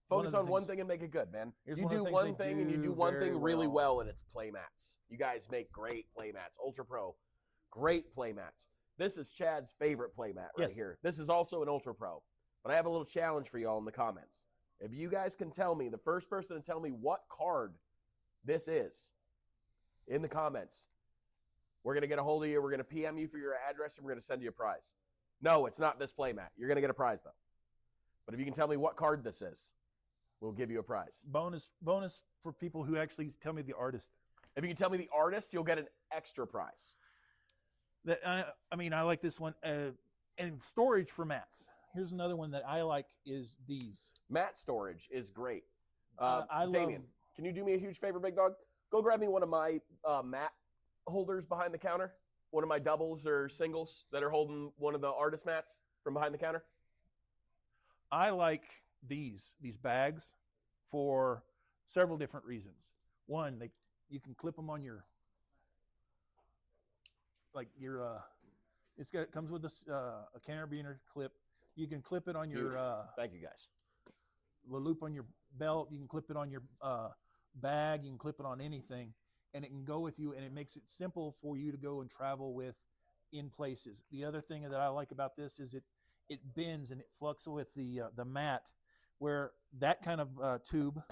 Focus on one thing and make it good, man. You do one thing and you do one thing really well, and it's play mats. You guys make great play mats. Ultra Pro, great play mats. This is Chad's favorite play mat right here. This is also an Ultra Pro. But I have a little challenge for y'all in the comments. If you guys can tell me, the first person to tell me what card this is in the comments, we're going to get a hold of you. We're going to PM you for your address, and we're going to send you a prize. No, it's not this play mat. You're going to get a prize, though. But if you can tell me what card this is, we'll give you a prize. Bonus for people who actually tell me the artist. If you can tell me the artist, you'll get an extra prize. I like this one. And storage for mats. Here's another one that I like is these. Mat storage is great. Damien, can you do me a huge favor, big dog? Go grab me one of my mat holders behind the counter. One of my doubles or singles that are holding one of the artist mats from behind the counter. I like these bags for several different reasons. One, you can clip them on your it comes with a carabiner clip. You can clip it on your thank you guys. The loop on your belt. You can clip it on your bag. You can clip it on anything. and it can go with you, and it makes it simple for you to go and travel with in places. The other thing that I like about this is it bends and it fluctuates with the mat, where that kind of tube,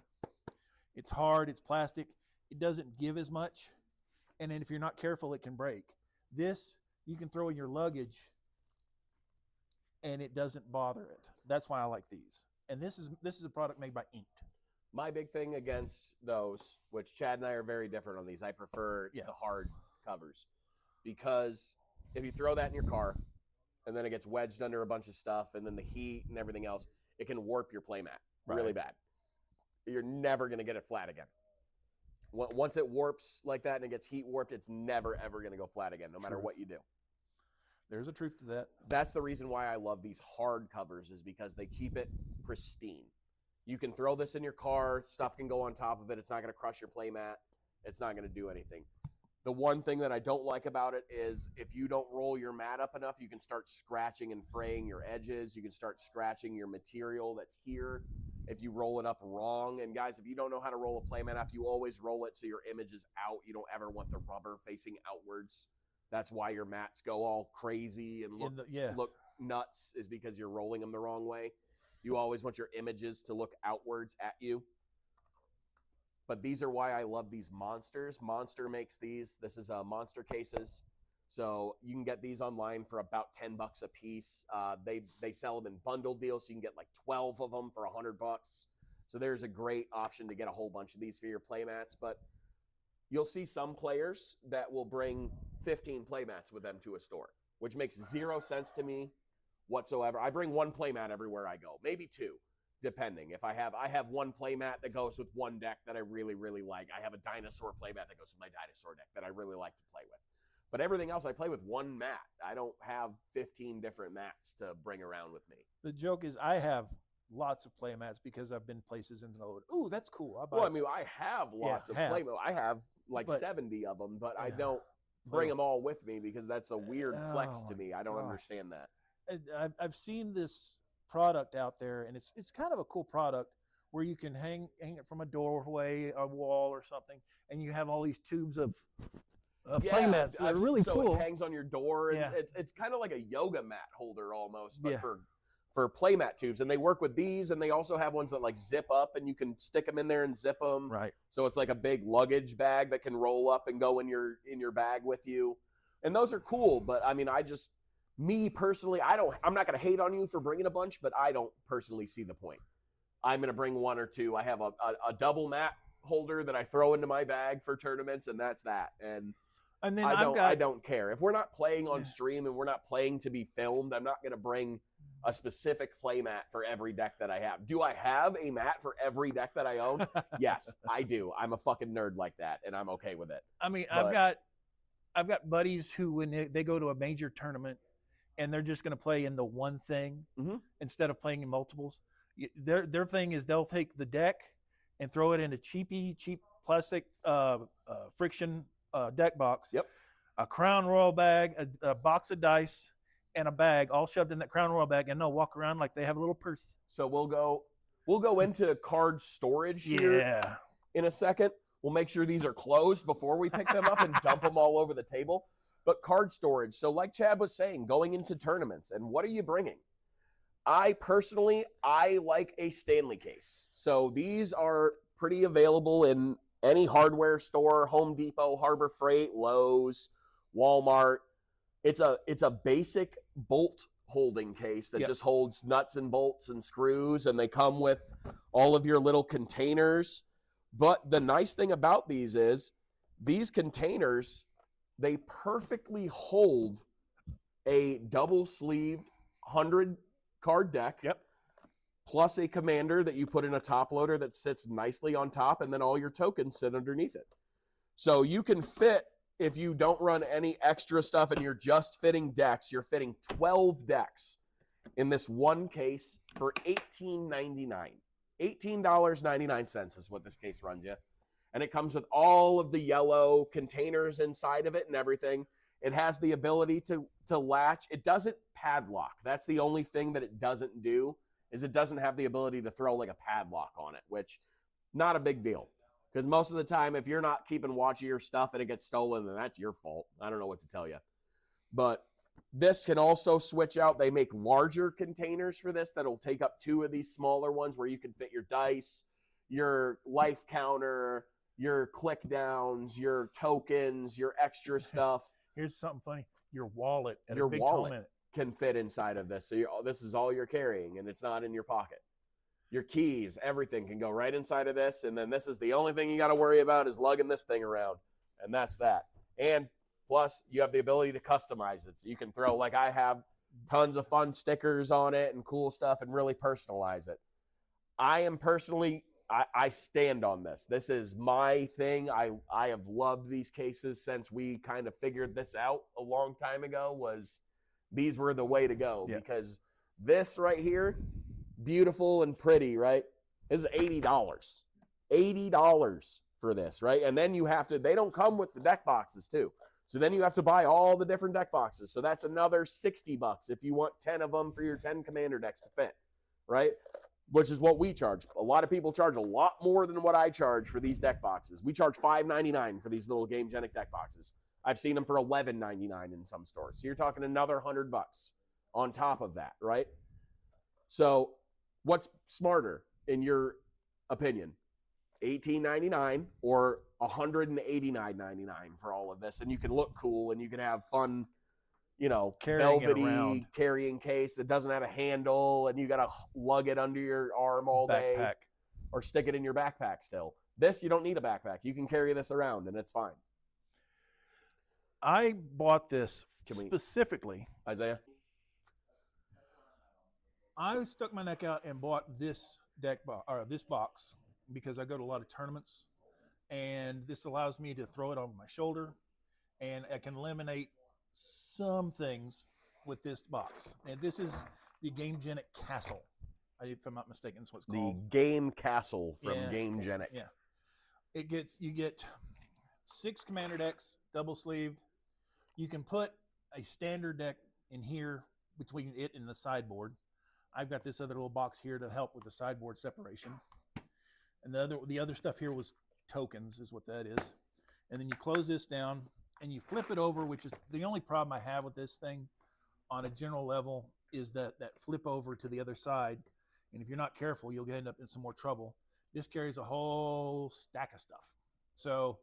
it's hard, it's plastic, it doesn't give as much, and then if you're not careful, it can break. This you can throw in your luggage, and it doesn't bother it. That's why I like these. And this is a product made by Inked. My big thing against those, which Chad and I are very different on these, I prefer the hard covers, because if you throw that in your car and then it gets wedged under a bunch of stuff and then the heat and everything else, it can warp your playmat really bad. You're never going to get it flat again. Once it warps like that and it gets heat warped, it's never, ever going to go flat again, no matter what you do. There's a truth to that. That's the reason why I love these hard covers, is because they keep it pristine. You can throw this in your car. Stuff can go on top of it. It's not going to crush your playmat. It's not going to do anything. The one thing that I don't like about it is if you don't roll your mat up enough, you can start scratching and fraying your edges. You can start scratching your material that's here if you roll it up wrong. And guys, if you don't know how to roll a playmat up, you always roll it so your image is out. You don't ever want the rubber facing outwards. That's why your mats go all crazy and look nuts, is because you're rolling them the wrong way. You always want your images to look outwards at you. But these are why I love these Monsters. Monster makes these. This is Monster cases. So you can get these online for about $10 a piece. They sell them in bundle deals, so you can get like 12 of them for $100. So there's a great option to get a whole bunch of these for your playmats. But you'll see some players that will bring 15 playmats with them to a store, which makes zero sense to me whatsoever. I bring one playmat everywhere I go, maybe two, depending. If I have one playmat that goes with one deck that I really, really like. I have a dinosaur playmat that goes with my dinosaur deck that I really like to play with. But everything else, I play with one mat. I don't have 15 different mats to bring around with me. The joke is I have lots of playmats because I've been places and go, ooh, that's cool. I mean, I have lots of playmats. I have like 70 of them, but I don't bring them all with me because that's a weird flex to me. I don't understand that. I've seen this product out there, and it's kind of a cool product where you can hang it from a doorway, a wall, or something, and you have all these tubes of playmats. They're really cool. So it hangs on your door. It's kind of like a yoga mat holder almost, but for playmat tubes. And they work with these, and they also have ones that like zip up, and you can stick them in there and zip them. Right. So it's like a big luggage bag that can roll up and go in your bag with you. And those are cool, but I mean, me personally, I'm not going to hate on you for bringing a bunch, but I don't personally see the point. I'm going to bring one or two. I have a double mat holder that I throw into my bag for tournaments, and that's that. And then I don't care. If we're not playing on stream and we're not playing to be filmed, I'm not going to bring a specific play mat for every deck that I have. Do I have a mat for every deck that I own? Yes, I do. I'm a fucking nerd like that, and I'm okay with it. I mean, I've got buddies who, when they go to a major tournament and they're just going to play in the one thing instead of playing in multiples, their thing is they'll take the deck and throw it in a cheap plastic friction deck box. Yep. A Crown Royal bag, a box of dice, and a bag all shoved in that Crown Royal bag, and they'll walk around like they have a little purse. So we'll go into card storage here in a second. We'll make sure these are closed before we pick them up and dump them all over the table. But card storage. So like Chad was saying, going into tournaments, and what are you bringing? I like a Stanley case. So these are pretty available in any hardware store, Home Depot, Harbor Freight, Lowe's, Walmart. It's a basic bolt holding case that just holds nuts and bolts and screws, and they come with all of your little containers. But the nice thing about these is these containers, they perfectly hold a double-sleeved 100-card deck, plus a commander that you put in a top loader that sits nicely on top, and then all your tokens sit underneath it. So you can fit, if you don't run any extra stuff and you're just fitting decks, you're fitting 12 decks in this one case for $18.99. $18.99 is what this case runs you. And it comes with all of the yellow containers inside of it and everything. It has the ability to latch. It doesn't padlock. That's the only thing that it doesn't do, is it doesn't have the ability to throw like a padlock on it, which not a big deal. Because most of the time, if you're not keeping watch of your stuff and it gets stolen, then that's your fault. I don't know what to tell you. But this can also switch out. They make larger containers for this that'll take up 2 of these smaller ones where you can fit your dice, your life counter, your click downs, your tokens, your extra stuff. Here's something funny. Your wallet and your a big wallet tome in it can fit inside of this. So this is all you're carrying, and it's not in your pocket. Your keys, everything can go right inside of this, and then this is the only thing you got to worry about is lugging this thing around, and that's that. And plus, you have the ability to customize it. So you can throw, like I have, tons of fun stickers on it and cool stuff and really personalize it. I am personally, I stand on this. This is my thing. I have loved these cases since we kind of figured this out a long time ago, was these were the way to go. Yeah. Because this right here, beautiful and pretty, right? This is $80. $80 for this, right? And then you have to, they don't come with the deck boxes too. So then you have to buy all the different deck boxes. So that's another $60 if you want 10 of them for your 10 commander decks to fit, right? Which is what we charge. A lot of people charge a lot more than what I charge for these deck boxes. We charge $5.99 for these little Gamegenic deck boxes. I've seen them for $11.99 in some stores. So you're talking another $100 on top of that, right? So what's smarter in your opinion? $18.99 or $189.99 for all of this, and you can look cool and you can have fun, you know, velvety carrying case that doesn't have a handle and you got to lug it under your arm all day or stick it in your backpack still. This, you don't need a backpack. You can carry this around and it's fine. I bought this specifically. Isaiah? I stuck my neck out and bought this this box because I go to a lot of tournaments, and this allows me to throw it on my shoulder, and I can eliminate some things with this box. And this is the Gamegenic Castle, if I'm not mistaken. That's what it's called. The Game Castle from Gamegenic. Yeah. You get 6 commander decks, double sleeved. You can put a standard deck in here between it and the sideboard. I've got this other little box here to help with the sideboard separation. And the other stuff here was tokens, is what that is. And then you close this down and you flip it over, which is the only problem I have with this thing on a general level, is that flip over to the other side. And if you're not careful, you'll end up in some more trouble. This carries a whole stack of stuff. So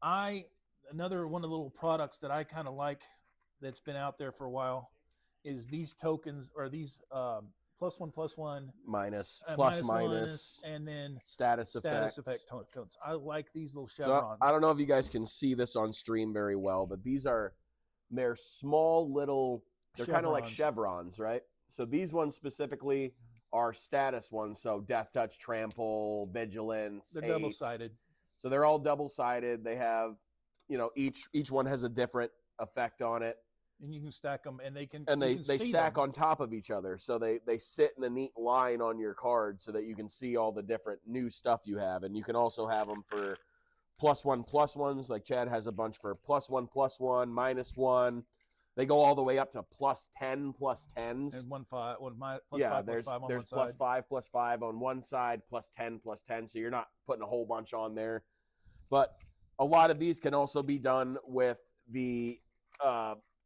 another one of the little products that I kind of like that's been out there for a while is these tokens, or these +1/+1 minus and then status effect tokens. I like these little chevrons. So I don't know if you guys can see this on stream very well, but they're small little, they're kind of like chevrons, right? So these ones specifically are status ones. So death touch, trample, vigilance. They're double-sided. So they're all double-sided. They have, you know, each one has a different effect on it. And you can stack them, and they stack on top of each other, so they sit in a neat line on your card so that you can see all the different new stuff you have. And you can also have them for +1/+1s, like Chad has a bunch for +1/+1, -1. They go all the way up to +10 +10s. And +5 there's +5 on one side, +10 +10. So you're not putting a whole bunch on there. But a lot of these can also be done with the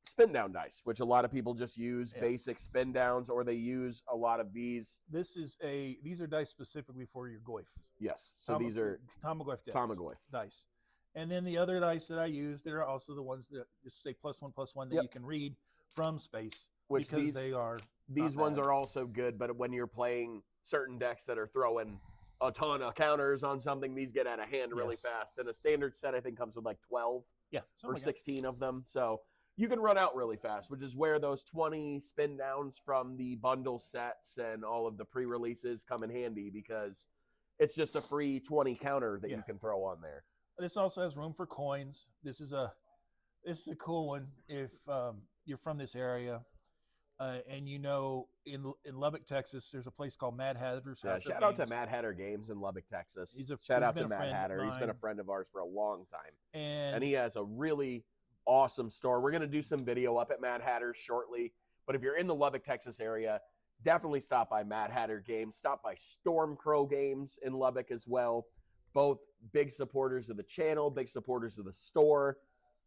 spin down dice, which a lot of people just use basic spin downs, or they use a lot of these. These are dice specifically for your Goyf. Yes. So these are Tarmogoyf dice. And then the other dice that I use, they're also the ones that just say +1/+1 that you can read from space. Which these ones are also good, but when you're playing certain decks that are throwing a ton of counters on something, these get out of hand really fast. And a standard set, I think, comes with like 12 or 16 of them. So you can run out really fast, which is where those 20 spin downs from the bundle sets and all of the pre-releases come in handy, because it's just a free 20 counter that you can throw on there. This also has room for coins. This is a cool one if you're from this area. And you know, in Lubbock, Texas, there's a place called Mad Hatter's. Shout out to Mad Hatter Games in Lubbock, Texas. Shout out to Mad Hatter. He's been a friend of ours for a long time. And he has a really awesome store. We're going to do some video up at Mad Hatter's shortly. But if you're in the Lubbock, Texas area, definitely stop by Mad Hatter Games. Stop by Storm Crow Games in Lubbock as well. both big supporters of the channel, big supporters of the store.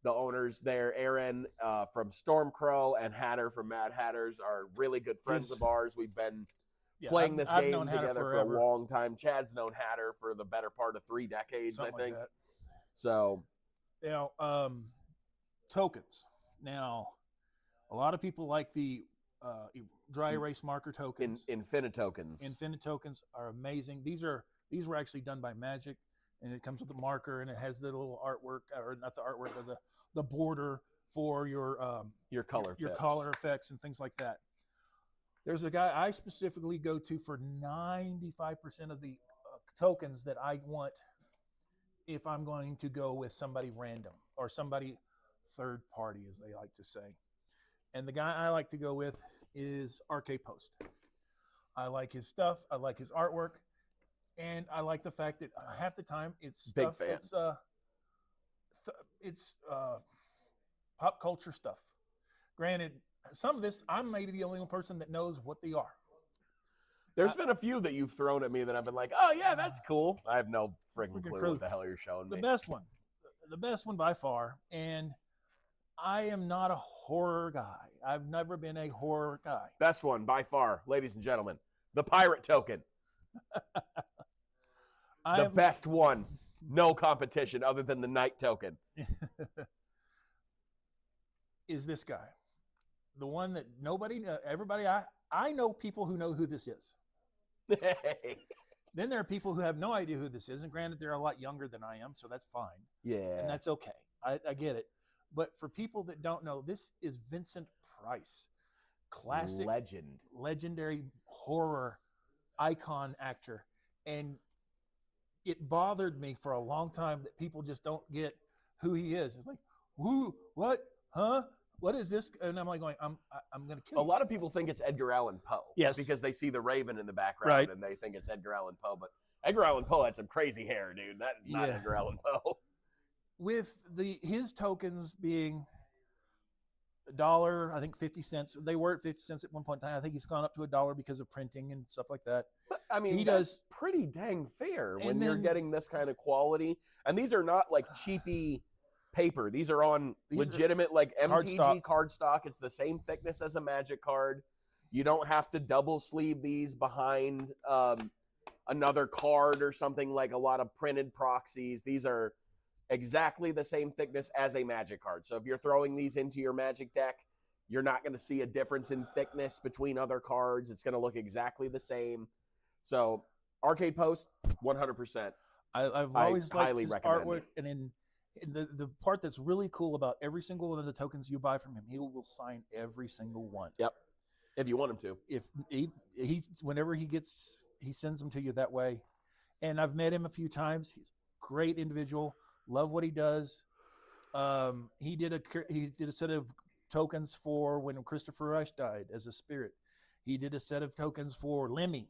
The owners there, Aaron from Stormcrow and Hatter from Mad Hatters, are really good friends of ours. We've been playing this game together for a long time. Chad's known Hatter for the better part of 3 decades, I think. Like so, now, tokens. Now, a lot of people like the dry erase marker tokens. Infinitokens. Infinitokens are amazing. These were actually done by Magic, and it comes with a marker, and it has the little artwork, or not the artwork, but the border for your color your color effects and things like that. There's a guy I specifically go to for 95% of the tokens that I want if I'm going to go with somebody random or somebody third party, as they like to say. And the guy I like to go with is RK Post. I like his stuff. I like his artwork. And I like the fact that half the time it's stuff it's pop culture stuff. Granted, some of this, I'm maybe the only person that knows what they are. There's been a few that you've thrown at me that I've been like, oh, yeah, that's cool. I have no freaking clue what the hell you're showing me. The best one by far, and I am not a horror guy. I've never been a horror guy. Best one by far, ladies and gentlemen, the pirate token. The best one. No competition other than the night token. Is this guy. The one that everybody, I know people who know who this is. Hey. Then there are people who have no idea who this is, and granted, they're a lot younger than I am, so that's fine. Yeah. And that's okay. I get it. But for people that don't know, this is Vincent Price. Classic. Legendary horror icon actor. And it bothered me for a long time that people just don't get who he is. It's like, who, what, huh? What is this? And I'm like going, I'm going to kill you. A lot of people think it's Edgar Allan Poe. Yes. Because they see the Raven in the background and they think it's Edgar Allan Poe. But Edgar Allan Poe had some crazy hair, dude. That is not Edgar Allan Poe. With his tokens being $1, I think 50 cents. They were at 50 cents at one point in time. I think he's gone up to $1 because of printing and stuff like that. But, I mean, that's pretty dang fair when you're getting this kind of quality. And these are not like cheapy paper. These are on legitimate like MTG cardstock. It's the same thickness as a Magic card. You don't have to double sleeve these behind another card or something like a lot of printed proxies. These are exactly the same thickness as a Magic card. So if you're throwing these into your Magic deck, you're not going to see a difference in thickness between other cards. It's going to look exactly the same. So Arcade Post, 100%. I've always liked his artwork, and in the part that's really cool about every single one of the tokens you buy from him, he will sign every single one. Yep. If you want him to. If he whenever he sends them to you that way. And I've met him a few times. He's a great individual. Love what he does. He did a set of tokens for when Christopher Rush died as a spirit. He did a set of tokens for Lemmy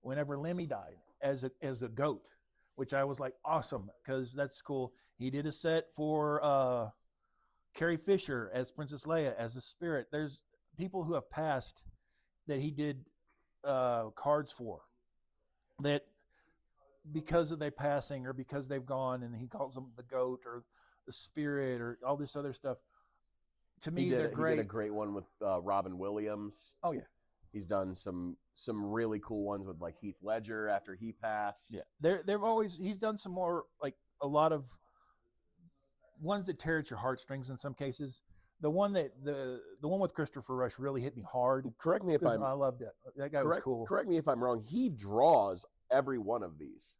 whenever Lemmy died as a goat, which I was like, awesome, because that's cool. He did a set for Carrie Fisher as Princess Leia, as a spirit. There's people who have passed that he did cards for that because of their passing or because they've gone, and he calls them the goat or the spirit or all this other stuff. To me, they're great. He did a great one with Robin Williams. Oh, yeah. He's done some really cool ones with like Heath Ledger after he passed. Yeah, he's done some more, like a lot of ones that tear at your heartstrings in some cases. The one with Christopher Rush really hit me hard. Correct me if I loved it. That guy was cool. Correct me if I'm wrong. He draws every one of these.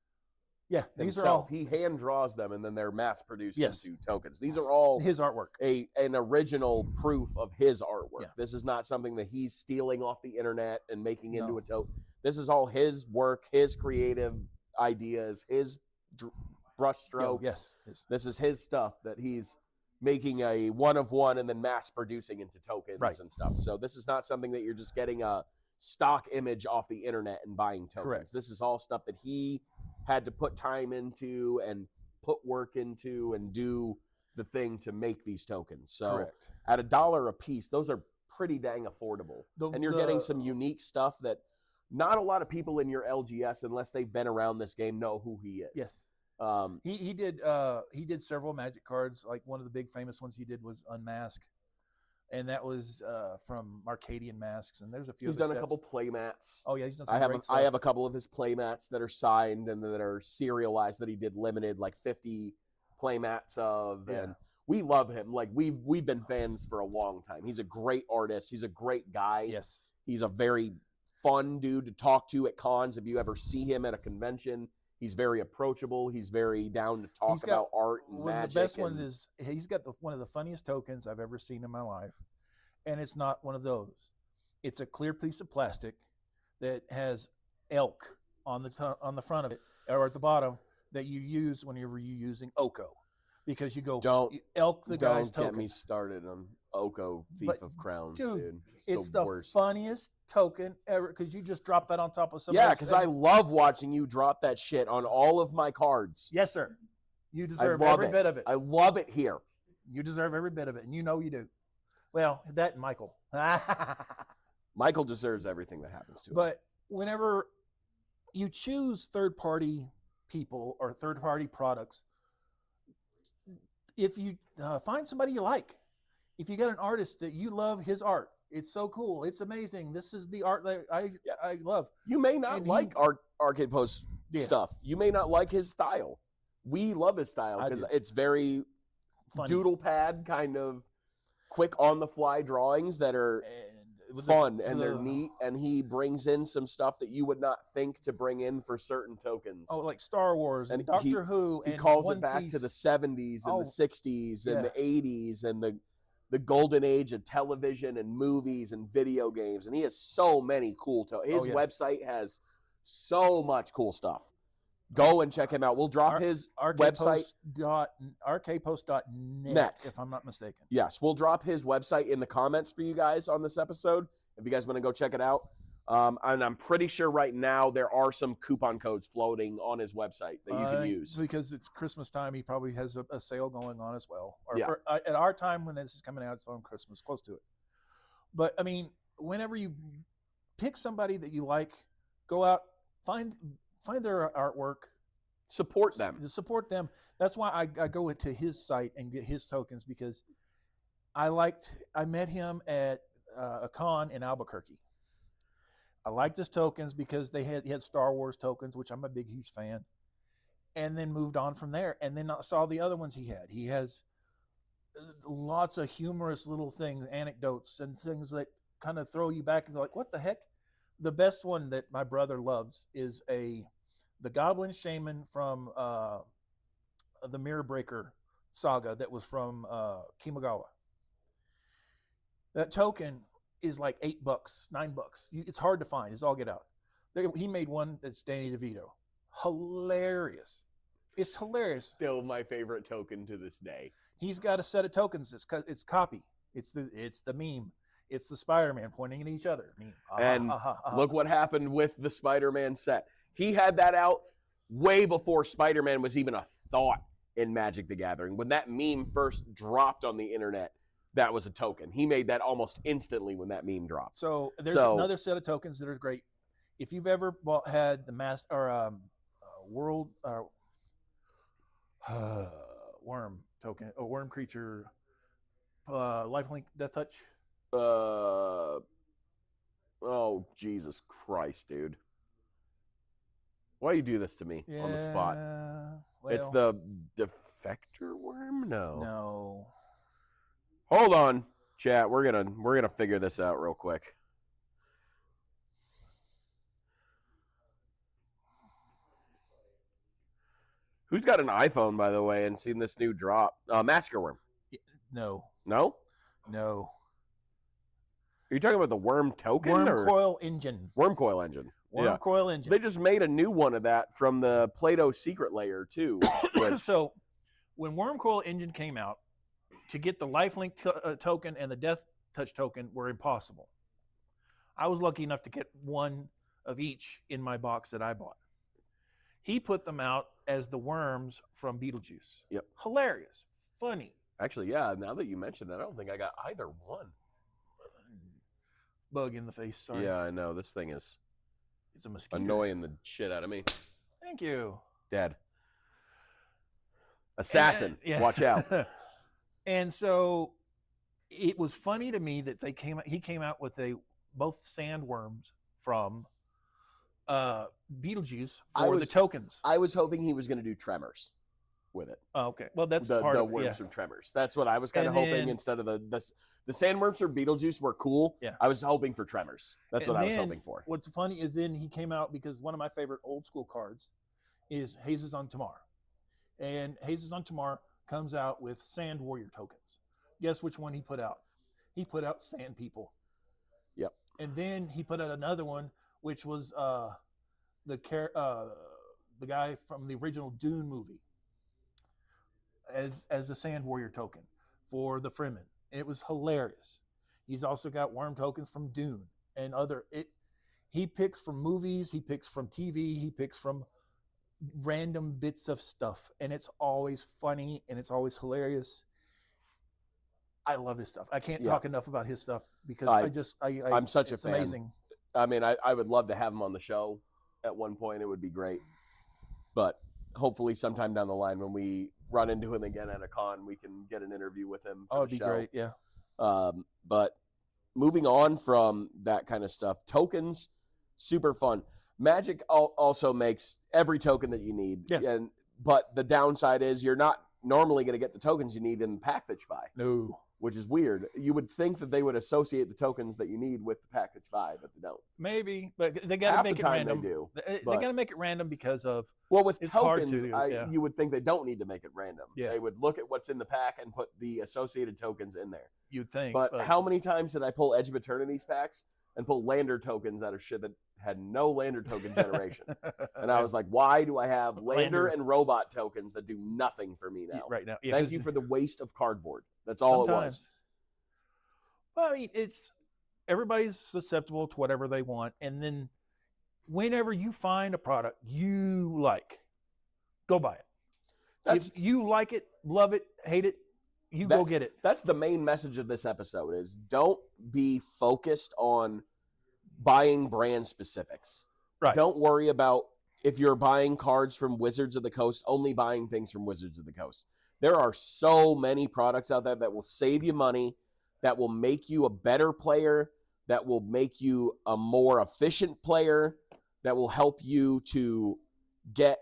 Yeah, these are all he hand draws them, and then they're mass produced into tokens. These are all his artwork, an original proof of his artwork. Yeah. This is not something that he's stealing off the internet and making into a token. This is all his work, his creative ideas, his brush strokes. Yes. This is his stuff that he's making a one of one and then mass producing into tokens and stuff. So this is not something that you're just getting a stock image off the internet and buying tokens. Correct. This is all stuff that he had to put time into and put work into and do the thing to make these tokens. So at $1 a piece, those are pretty dang affordable. And you're getting some unique stuff that not a lot of people in your LGS, unless they've been around this game, know who he is. Yes. He did several Magic cards. Like one of the big famous ones he did was Unmask, and that was from Arcadian Masks. And there's a few. He's other done a sets. couple play mats. Oh yeah, he's done some great stuff. I have a couple of his play mats that are signed and that are serialized that he did limited, like 50 play mats of. And we love him. Like we've been fans for a long time. He's a great artist. He's a great guy. Yes. He's a very fun dude to talk to at cons. If you ever see him at a convention, he's very approachable. He's very down to talk about art and magic. The best one is he's got one of the funniest tokens I've ever seen in my life, and it's not one of those. It's a clear piece of plastic that has elk on the front of it or at the bottom that you use whenever you're using Oko, because you go elk the guy's token. Don't get me started on Oko Thief of Crowns, dude. It's the funniest token ever because you just drop that on top of something. Yeah, because I love watching you drop that shit on all of my cards. Yes, sir. You deserve every bit of it. I love it here. You deserve every bit of it, and you know you do. Well, that and Michael. Michael deserves everything that happens to him. But whenever you choose third-party people or third-party products, if you find somebody you like, if you got an artist that you love his art, it's so cool. It's amazing. This is the art that I love. You may not like Arcade Post stuff. You may not like his style. We love his style because it's very funny. Doodle pad kind of quick on the fly drawings that are fun and they're neat. And he brings in some stuff that you would not think to bring in for certain tokens. Oh, like Star Wars and Doctor Who. He calls it back to the 70s and the 60s and the 80s and the golden age of television and movies and video games. And he has so many cool his website has so much cool stuff. Go and check him out. We'll drop his website. Arcadepost.net, if I'm not mistaken. Yes, we'll drop his website in the comments for you guys on this episode if you guys want to go check it out. And I'm pretty sure right now there are some coupon codes floating on his website that you can use. Because it's Christmas time, he probably has a sale going on as well. Or at our time when this is coming out, it's on Christmas, close to it. But, I mean, whenever you pick somebody that you like, go out, find their artwork. Support them. Support them. That's why I go to his site and get his tokens because I met him at a con in Albuquerque. I liked his tokens because he had Star Wars tokens, which I'm a huge fan, and then moved on from there. And then I saw the other ones he had. He has lots of humorous little things, anecdotes, and things that kind of throw you back and like, what the heck? The best one that my brother loves is the Goblin Shaman from the Mirror Breaker saga that was from Kamigawa. That token is like $8, $9. It's hard to find. It's all get out. He made one that's Danny DeVito. Hilarious. It's hilarious. Still my favorite token to this day. He's got a set of tokens. It's copy. It's the meme. It's the Spider-Man pointing at each other. And look what happened with the Spider-Man set. He had that out way before Spider-Man was even a thought in Magic the Gathering. When that meme first dropped on the internet, that was a token. He made that almost instantly when that meme dropped. So there's another set of tokens that are great. If you've ever had the world worm token or worm creature lifelink death touch. Oh, Jesus Christ, dude. Why you do this to me on the spot? Well, it's the defector worm? No. Hold on, chat. We're gonna figure this out real quick. Who's got an iPhone, by the way, and seen this new drop? Massacre Worm. No. No? No. Are you talking about the worm token? Wormcoil Engine. Wormcoil Engine. Wormcoil Engine. They just made a new one of that from the Play-Doh Secret Layer, too. So, when Wormcoil Engine came out, to get the lifelink token and the death touch token were impossible. I was lucky enough to get one of each in my box that I bought. He put them out as the worms from Beetlejuice. Yep. Hilarious. Funny. Actually, yeah, now that you mentioned that, I don't think I got either one. Bug in the face, sorry. Yeah, I know. This thing is it's a mosquito. Annoying the shit out of me. Thank you. Dad. Assassin, watch out. And so it was funny to me that he came out with both sandworms from Beetlejuice for the tokens. I was hoping he was going to do Tremors with it. Oh, okay. Well, that's the part of worms it, from Tremors. That's what I was kind of hoping instead of the sandworms from Beetlejuice were cool. Yeah. I was hoping for Tremors. That's what I was hoping for. What's funny is then he came out because one of my favorite old school cards is Hazes on Tamar. And Hazes on Tamar comes out with Sand Warrior tokens. Guess which one he put out? He put out Sand People. Yep. And then he put out another one, which was the guy from the original Dune movie as a Sand Warrior token for the Fremen. It was hilarious. He's also got worm tokens from Dune and he picks from movies, he picks from TV, he picks from random bits of stuff, and it's always funny and it's always hilarious. I love his stuff. I can't talk enough about his stuff because I'm such a fan. Amazing. I mean, I would love to have him on the show at one point. It would be great. But hopefully sometime down the line when we run into him again at a con, we can get an interview with him for the show. It'd be great, yeah. But moving on from that kind of stuff, tokens, super fun. Magic also makes every token that you need. Yes. But the downside is you're not normally going to get the tokens you need in the pack that you buy. No. Which is weird. You would think that they would associate the tokens that you need with the pack that you buy, but they don't. Maybe, but they got to make it random. They do. They got to make it random because of. Well, with tokens, you would think they don't need to make it random. Yeah. They would look at what's in the pack and put the associated tokens in there. You'd think. But how many times did I pull Edge of Eternity's packs and pull Lander tokens out of shit that had no Lander token generation? And I was like, why do I have Lander and robot tokens that do nothing for me now? Right now. Yeah, Thank you for the waste of cardboard. That's all it was. Well, I mean, everybody's susceptible to whatever they want. And then whenever you find a product you like, go buy it. If you like it, love it, hate it, go get it. That's the main message of this episode is don't be focused on buying brand specifics. Right. Don't worry about if you're buying cards from Wizards of the Coast, only buying things from Wizards of the Coast. There are so many products out there that will save you money, that will make you a better player, that will make you a more efficient player, that will help you to get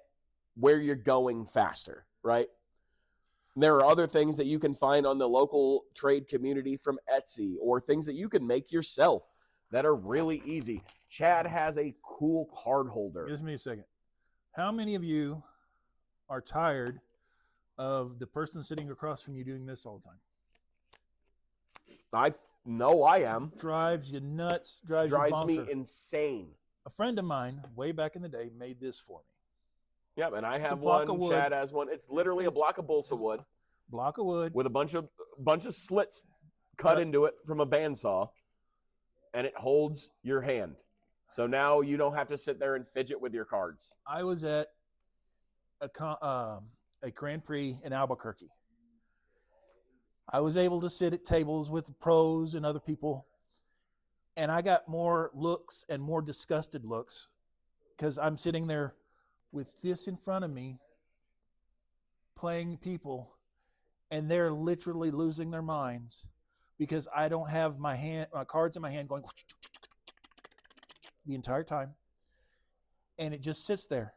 where you're going faster, right? There are other things that you can find on the local trade community from Etsy or things that you can make yourself that are really easy. Chad has a cool card holder. Give me a second. How many of you are tired of the person sitting across from you doing this all the time? I know I am. Drives you nuts. Drives me insane. A friend of mine, way back in the day, made this for me. Yeah, and I have one. Chad has one. It's literally a block of balsa wood. Block of wood with a bunch of slits cut into it from a bandsaw, and it holds your hand. So now you don't have to sit there and fidget with your cards. I was at a Grand Prix in Albuquerque. I was able to sit at tables with pros and other people, and I got more looks and more disgusted looks because I'm sitting there with this in front of me playing people, and they're literally losing their minds because I don't have my cards in my hand going the entire time, and it just sits there.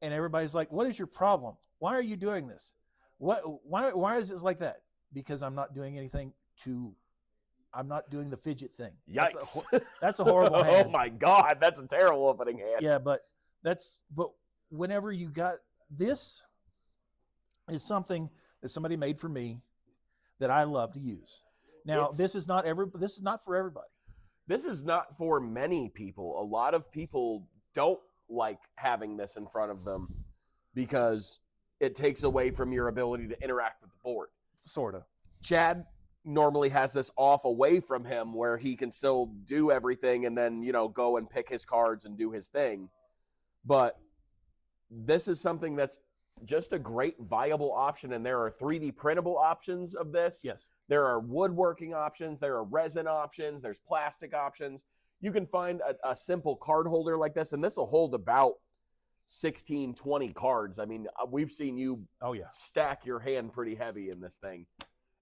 And everybody's like, "What is your problem? Why are you doing this? Why is it like that?" Because I'm not doing anything I'm not doing the fidget thing. Yikes. That's a horrible hand. Oh my God, that's a terrible opening hand. Yeah, but whenever you got this is something that somebody made for me that I love to use. Now, this is not for everybody. This is not for many people. A lot of people don't like having this in front of them because it takes away from your ability to interact with the board. Sort of. Chad normally has this off away from him where he can still do everything and then, go and pick his cards and do his thing. But this is something that's just a great viable option, and there are 3D printable options of this. Yes. There are woodworking options. There are resin options. There's plastic options. You can find a simple card holder like this, and this will hold about 16, 20 cards. I mean, we've seen you stack your hand pretty heavy in this thing.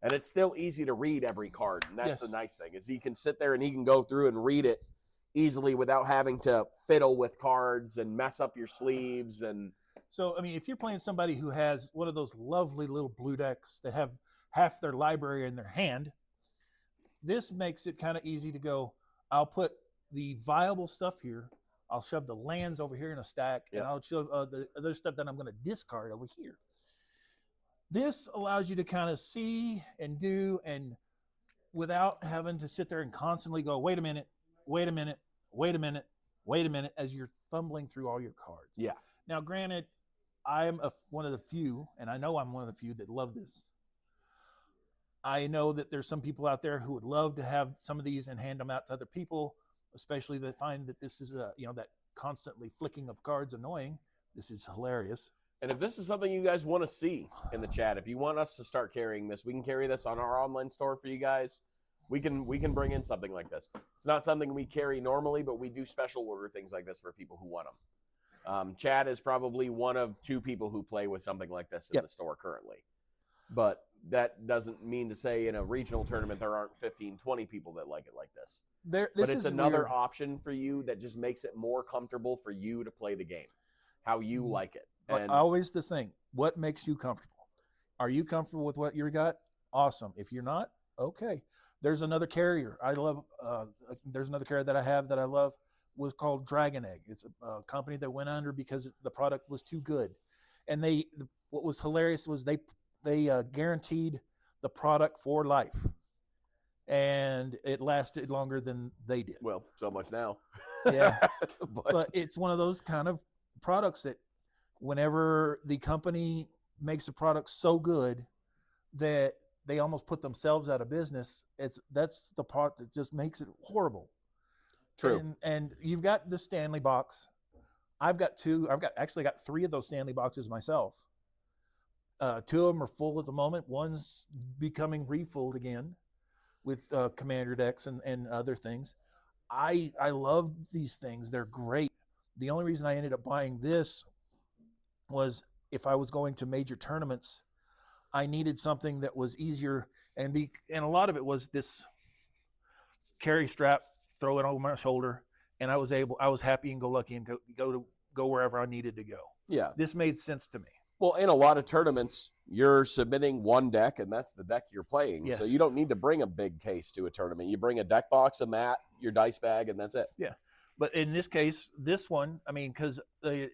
And it's still easy to read every card. And that's the nice thing, is he can sit there and he can go through and read it easily without having to fiddle with cards and mess up your sleeves. And so, I mean, if you're playing somebody who has one of those lovely little blue decks that have half their library in their hand, this makes it kind of easy to go, I'll put the viable stuff here. I'll shove the lands over here in a stack, and I'll shove the other stuff that I'm going to discard over here. This allows you to kind of see and do, and without having to sit there and constantly go, wait a minute, wait a minute, wait a minute, wait a minute, as you're fumbling through all your cards. Yeah. Now, granted, I'm one of the few, and I know I'm one of the few that love this. I know that there's some people out there who would love to have some of these and hand them out to other people, especially that find that this is that constantly flicking of cards annoying. This is hilarious. And if this is something you guys want to see in the chat, if you want us to start carrying this, we can carry this on our online store for you guys. We can bring in something like this. It's not something we carry normally, but we do special order things like this for people who want them. Chad is probably one of 2 people who play with something like this in the store currently. But that doesn't mean to say in a regional tournament there aren't 15, 20 people that like it like this. But it's another option for you that just makes it more comfortable for you to play the game, how you like it. And always the thing, what makes you comfortable? Are you comfortable with what you got? Awesome. If you're not, okay. There's another carrier I love. There's another carrier that I have that I love, was called Dragon Egg. It's a company that went under because the product was too good. And what was hilarious was they guaranteed the product for life. And it lasted longer than they did. Well, so much now. Yeah. But it's one of those kind of products that whenever the company makes a product so good that they almost put themselves out of business, that's the part that just makes it horrible. True. And you've got the Stanley box. I've got 2. I've got 3 of those Stanley boxes myself. 2 of them are full at the moment. One's becoming refilled again with commander decks and other things. I love these things. They're great. The only reason I ended up buying this was if I was going to major tournaments, I needed something that was easier, and a lot of it was this carry strap, throw it over my shoulder, and I was happy and go lucky and go wherever I needed to go. Yeah. This made sense to me. Well, in a lot of tournaments, you're submitting one deck, and that's the deck you're playing. Yes. So you don't need to bring a big case to a tournament. You bring a deck box, a mat, your dice bag, and that's it. Yeah. But in this case, this one, I mean, because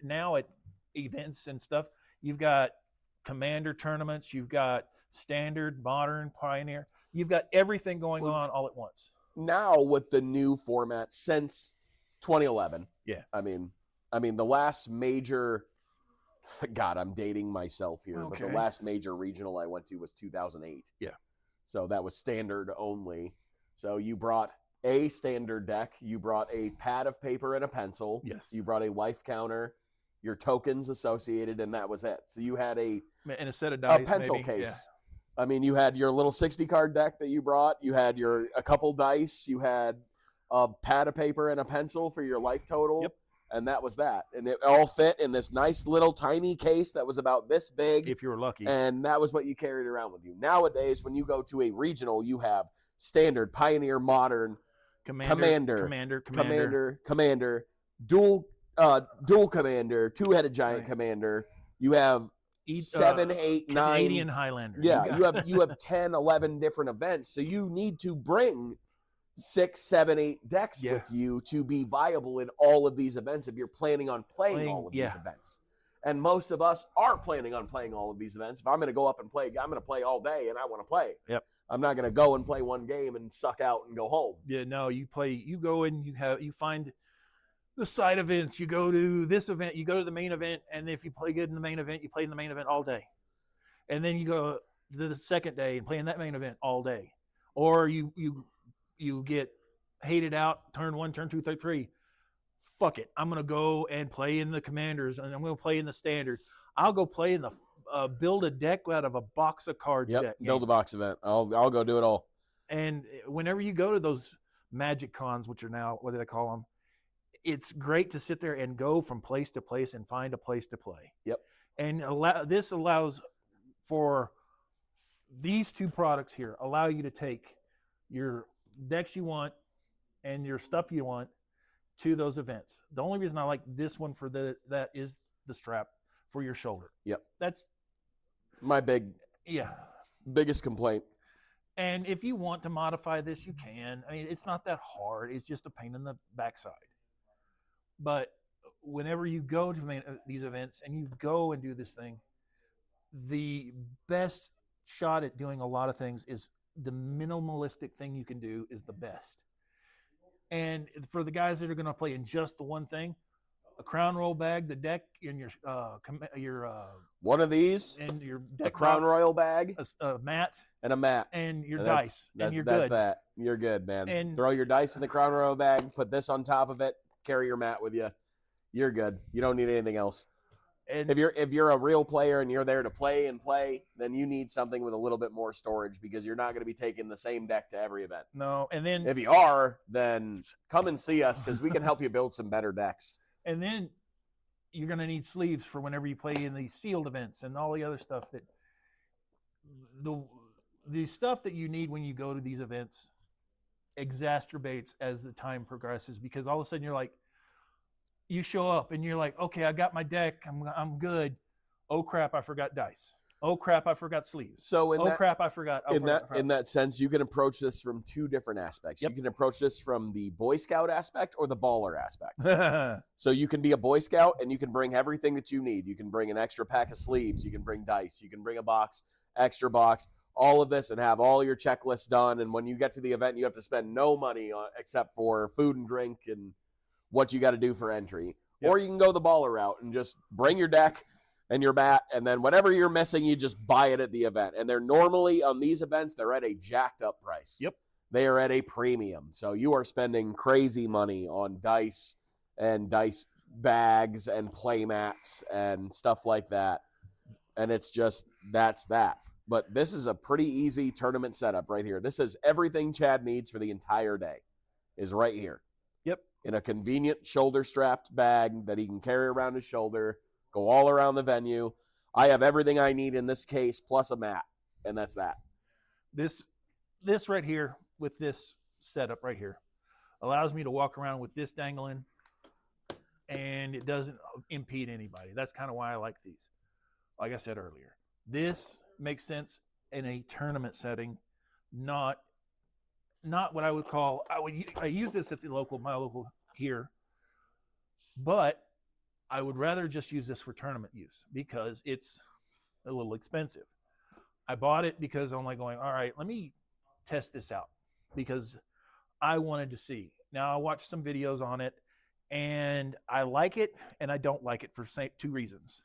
now at events and stuff, you've got commander tournaments, you've got standard, modern, pioneer, you've got everything going on all at once. Now with the new format since 2011. Yeah. I mean the last major, God, I'm dating myself here, Okay. but the last major regional I went to was 2008. Yeah. So that was standard only. So you brought a standard deck, you brought a pad of paper and a pencil. Yes. You brought a life counter, your tokens associated, and that was it. So you had a a set of dice, a pencil maybe. case. Yeah. I mean, you had your little 60 card deck that you brought. You had a couple dice. You had a pad of paper and a pencil for your life total. Yep. And that was that. And it all fit in this nice little tiny case that was about this big. If you were lucky. And that was what you carried around with you. Nowadays, when you go to a regional, you have standard, pioneer, modern, commander, dual commander, 2-headed giant commander. You have 7, 8, 9 Canadian Highlander. Yeah, you have 10, 11 different events. So you need to bring 6, 7, 8 decks with you to be viable in all of these events if you're planning on playing all of these events. And most of us are planning on playing all of these events. If I'm going to go up and play, I'm going to play all day and I want to play. Yep. I'm not going to go and play one game and suck out and go home. Yeah, no, you go in, you find the side events, you go to this event, you go to the main event, and if you play good in the main event, you play in the main event all day. And then you go to the second day and play in that main event all day. Or you get hated out, turn 1, turn 2, turn 3. Fuck it. I'm going to go and play in the commanders, and I'm going to play in the standard. I'll go play in the build a deck out of a box of cards. Yep, build a box event. I'll go do it all. And whenever you go to those Magic Cons, which are now, what do they call them? it's great to sit there and go from place to place and find a place to play. Yep. And this allows for these two products here allow you to take your decks you want and your stuff you want to those events. The only reason I like this one for that is the strap for your shoulder. Yep. That's my biggest complaint. And if you want to modify this, you can. I mean, it's not that hard. It's just a pain in the backside. But whenever you go to these events and you go and do this thing, the best shot at doing a lot of things is the minimalistic thing you can do is the best. And for the guys that are going to play in just the one thing, a crown roll bag, the deck, and your one of these, and your deck a crown royal bag, a mat, and a mat, and your dice, and you're that's good. That you're good, man. And throw your dice in the crown royal bag, put this on top of it, carry your mat with you. You're good. You don't need anything else. And if you're a real player and you're there to play, then you need something with a little bit more storage because you're not going to be taking the same deck to every event. No, and then if you are, then come and see us because we can help you build some better decks. And then you're going to need sleeves for whenever you play in these sealed events and all the other stuff that the stuff that you need when you go to these events exacerbates as the time progresses because all of a sudden you're like, you show up and you're like, okay, I got my deck. I'm good. Oh crap, I forgot dice. Oh crap, I forgot sleeves. So in that sense, you can approach this from two different aspects. Yep. You can approach this from the Boy Scout aspect or the baller aspect. So you can be a Boy Scout and you can bring everything that you need. You can bring an extra pack of sleeves. You can bring dice. You can bring a box, extra box, all of this, and have all your checklists done. And when you get to the event, you have to spend no money except for food and drink and what you got to do for entry. Yep. Or you can go the baller route and just bring your deck and your bat, and then whatever you're missing, you just buy it at the event. And they're normally, on these events, they're at a jacked up price. Yep. They are at a premium. So you are spending crazy money on dice and dice bags and play mats and stuff like that. And it's just, that's that. But this is a pretty easy tournament setup right here. This is everything Chad needs for the entire day is right here. Yep. In a convenient shoulder-strapped bag that he can carry around his shoulder, go all around the venue. I have everything I need in this case plus a mat, and that's that. This right here with this setup right here allows me to walk around with this dangling, and it doesn't impede anybody. That's kind of why I like these. Like I said earlier, this makes sense in a tournament setting, not what I would call. I use this at my local here, but I would rather just use this for tournament use because it's a little expensive. I bought it because I'm like going, all right, let me test this out because I wanted to see. Now I watched some videos on it and I like it and I don't like it for two reasons.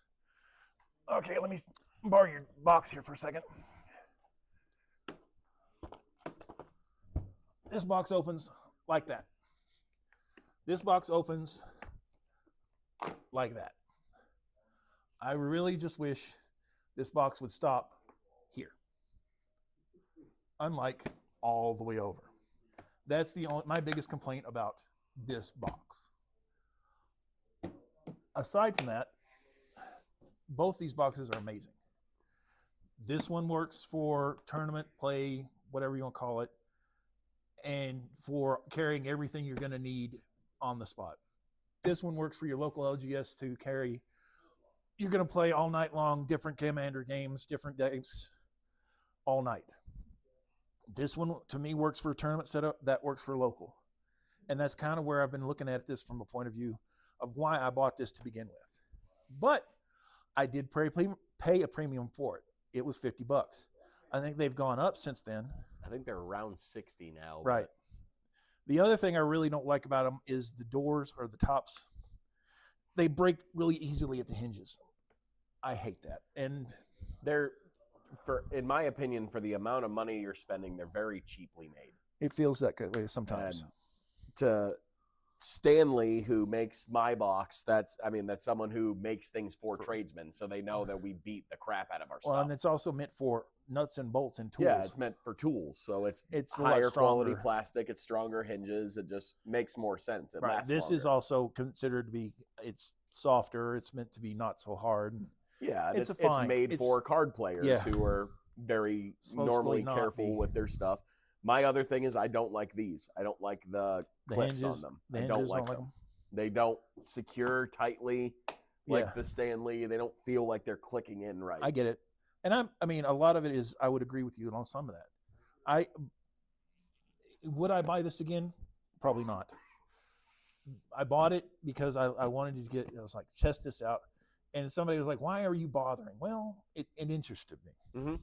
Okay, let me borrow your box here for a second. This box opens like that. This box opens like that. I really just wish this box would stop here. Unlike all the way over. That's my biggest complaint about this box. Aside from that, both these boxes are amazing. This one works for tournament play, whatever you want to call it, and for carrying everything you're going to need on the spot. This one works for your local LGS to carry. You're going to play all night long, different Commander games, different days, all night. This one, to me, works for a tournament setup. That works for local. And that's kind of where I've been looking at this from a point of view of why I bought this to begin with. But I did pay a premium for it. It was $50. I think they've gone up since then. I think they're around 60 now. Right. The other thing I really don't like about them is the doors or the tops. They break really easily at the hinges. I hate that. And in my opinion, for the amount of money you're spending, they're very cheaply made. It feels that way sometimes. And to Stanley, who makes my box, that's someone who makes things for tradesmen, so they know that we beat the crap out of our stuff. Well, and it's also meant for nuts and bolts and tools. Yeah, it's meant for tools, so it's higher quality plastic. It's stronger hinges. It just makes more sense. It lasts This longer. is also considered to be, it's softer. It's meant to be not so hard. Yeah, and it's made for card players who are very normally careful with their stuff. My other thing is I don't like these. I don't like the clips on them. I don't like them. They don't secure tightly like the Stanley. They don't feel like they're clicking in right. I get it. And I mean, a lot of it is, I would agree with you on some of that. Would I buy this again? Probably not. I bought it because I wanted to get, I was like, test this out. And somebody was like, why are you bothering? Well, it interested me. Mm-hmm.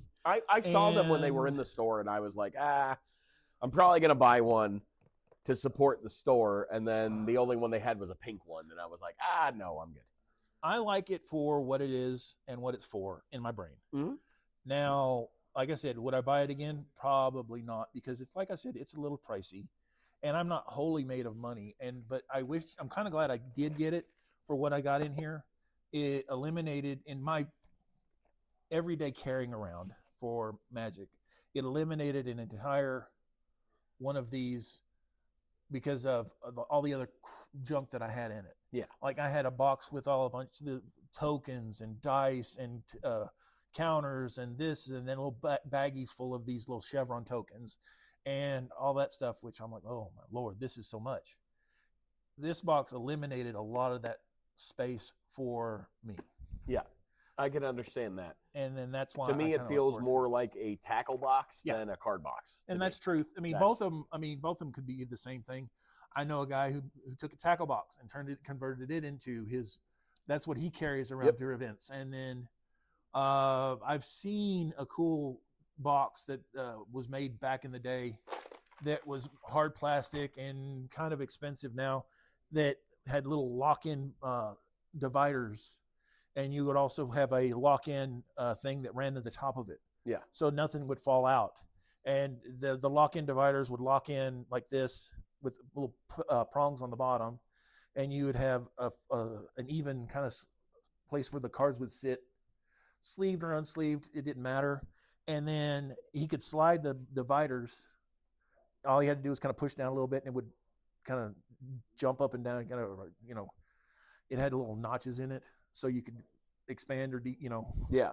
I saw them when they were in the store, and I was like, I'm probably going to buy one to support the store. And then the only one they had was a pink one. And I was like, no, I'm good. I like it for what it is and what it's for in my brain. Mm-hmm. Now, like I said, would I buy it again? Probably not, because it's, like I said, it's a little pricey, and I'm not wholly made of money. But I'm kind of glad I did get it for what I got in here. It eliminated, in my everyday carrying around for Magic, it eliminated an entire one of these because of all the other junk that I had in it. Yeah. Like I had a box with a bunch of the tokens and dice and counters and this, and then little baggies full of these little Chevron tokens and all that stuff, which I'm like, oh my Lord, this is so much. This box eliminated a lot of that space for me. Yeah, I can understand that. And then that's why, to me, it feels more like a tackle box than a card box. And that's truth. I mean, both of them could be the same thing. I know a guy who took a tackle box and converted it into his, that's what he carries around to events. And then I've seen a cool box that was made back in the day that was hard plastic and kind of expensive now, that had little lock-in dividers, and you would also have a lock-in thing that ran to the top of it. Yeah. So nothing would fall out. And the lock-in dividers would lock in like this with little prongs on the bottom, and you would have an even kind of place where the cards would sit, sleeved or unsleeved, it didn't matter. And then he could slide the dividers. All he had to do was kind of push down a little bit, and it would kind of jump up and down, kind of, it had little notches in it, so you could expand or Yeah.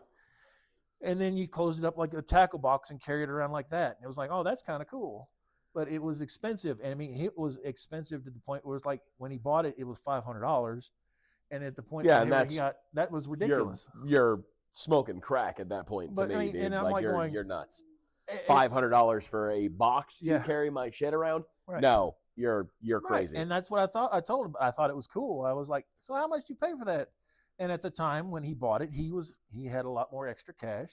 And then you close it up like a tackle box and carry it around like that. And it was like, oh, that's kind of cool. But it was expensive. And I mean, it was expensive to the point where it's like, when he bought it, it was $500. And at the point that was ridiculous. You're smoking crack at that point to me, dude. And I'm like you're nuts. $500 for a box to carry my shit around? Right. No, you're crazy. Right. And that's what I thought. I told him I thought it was cool. I was like, so how much do you pay for that? And at the time when he bought it, he had a lot more extra cash,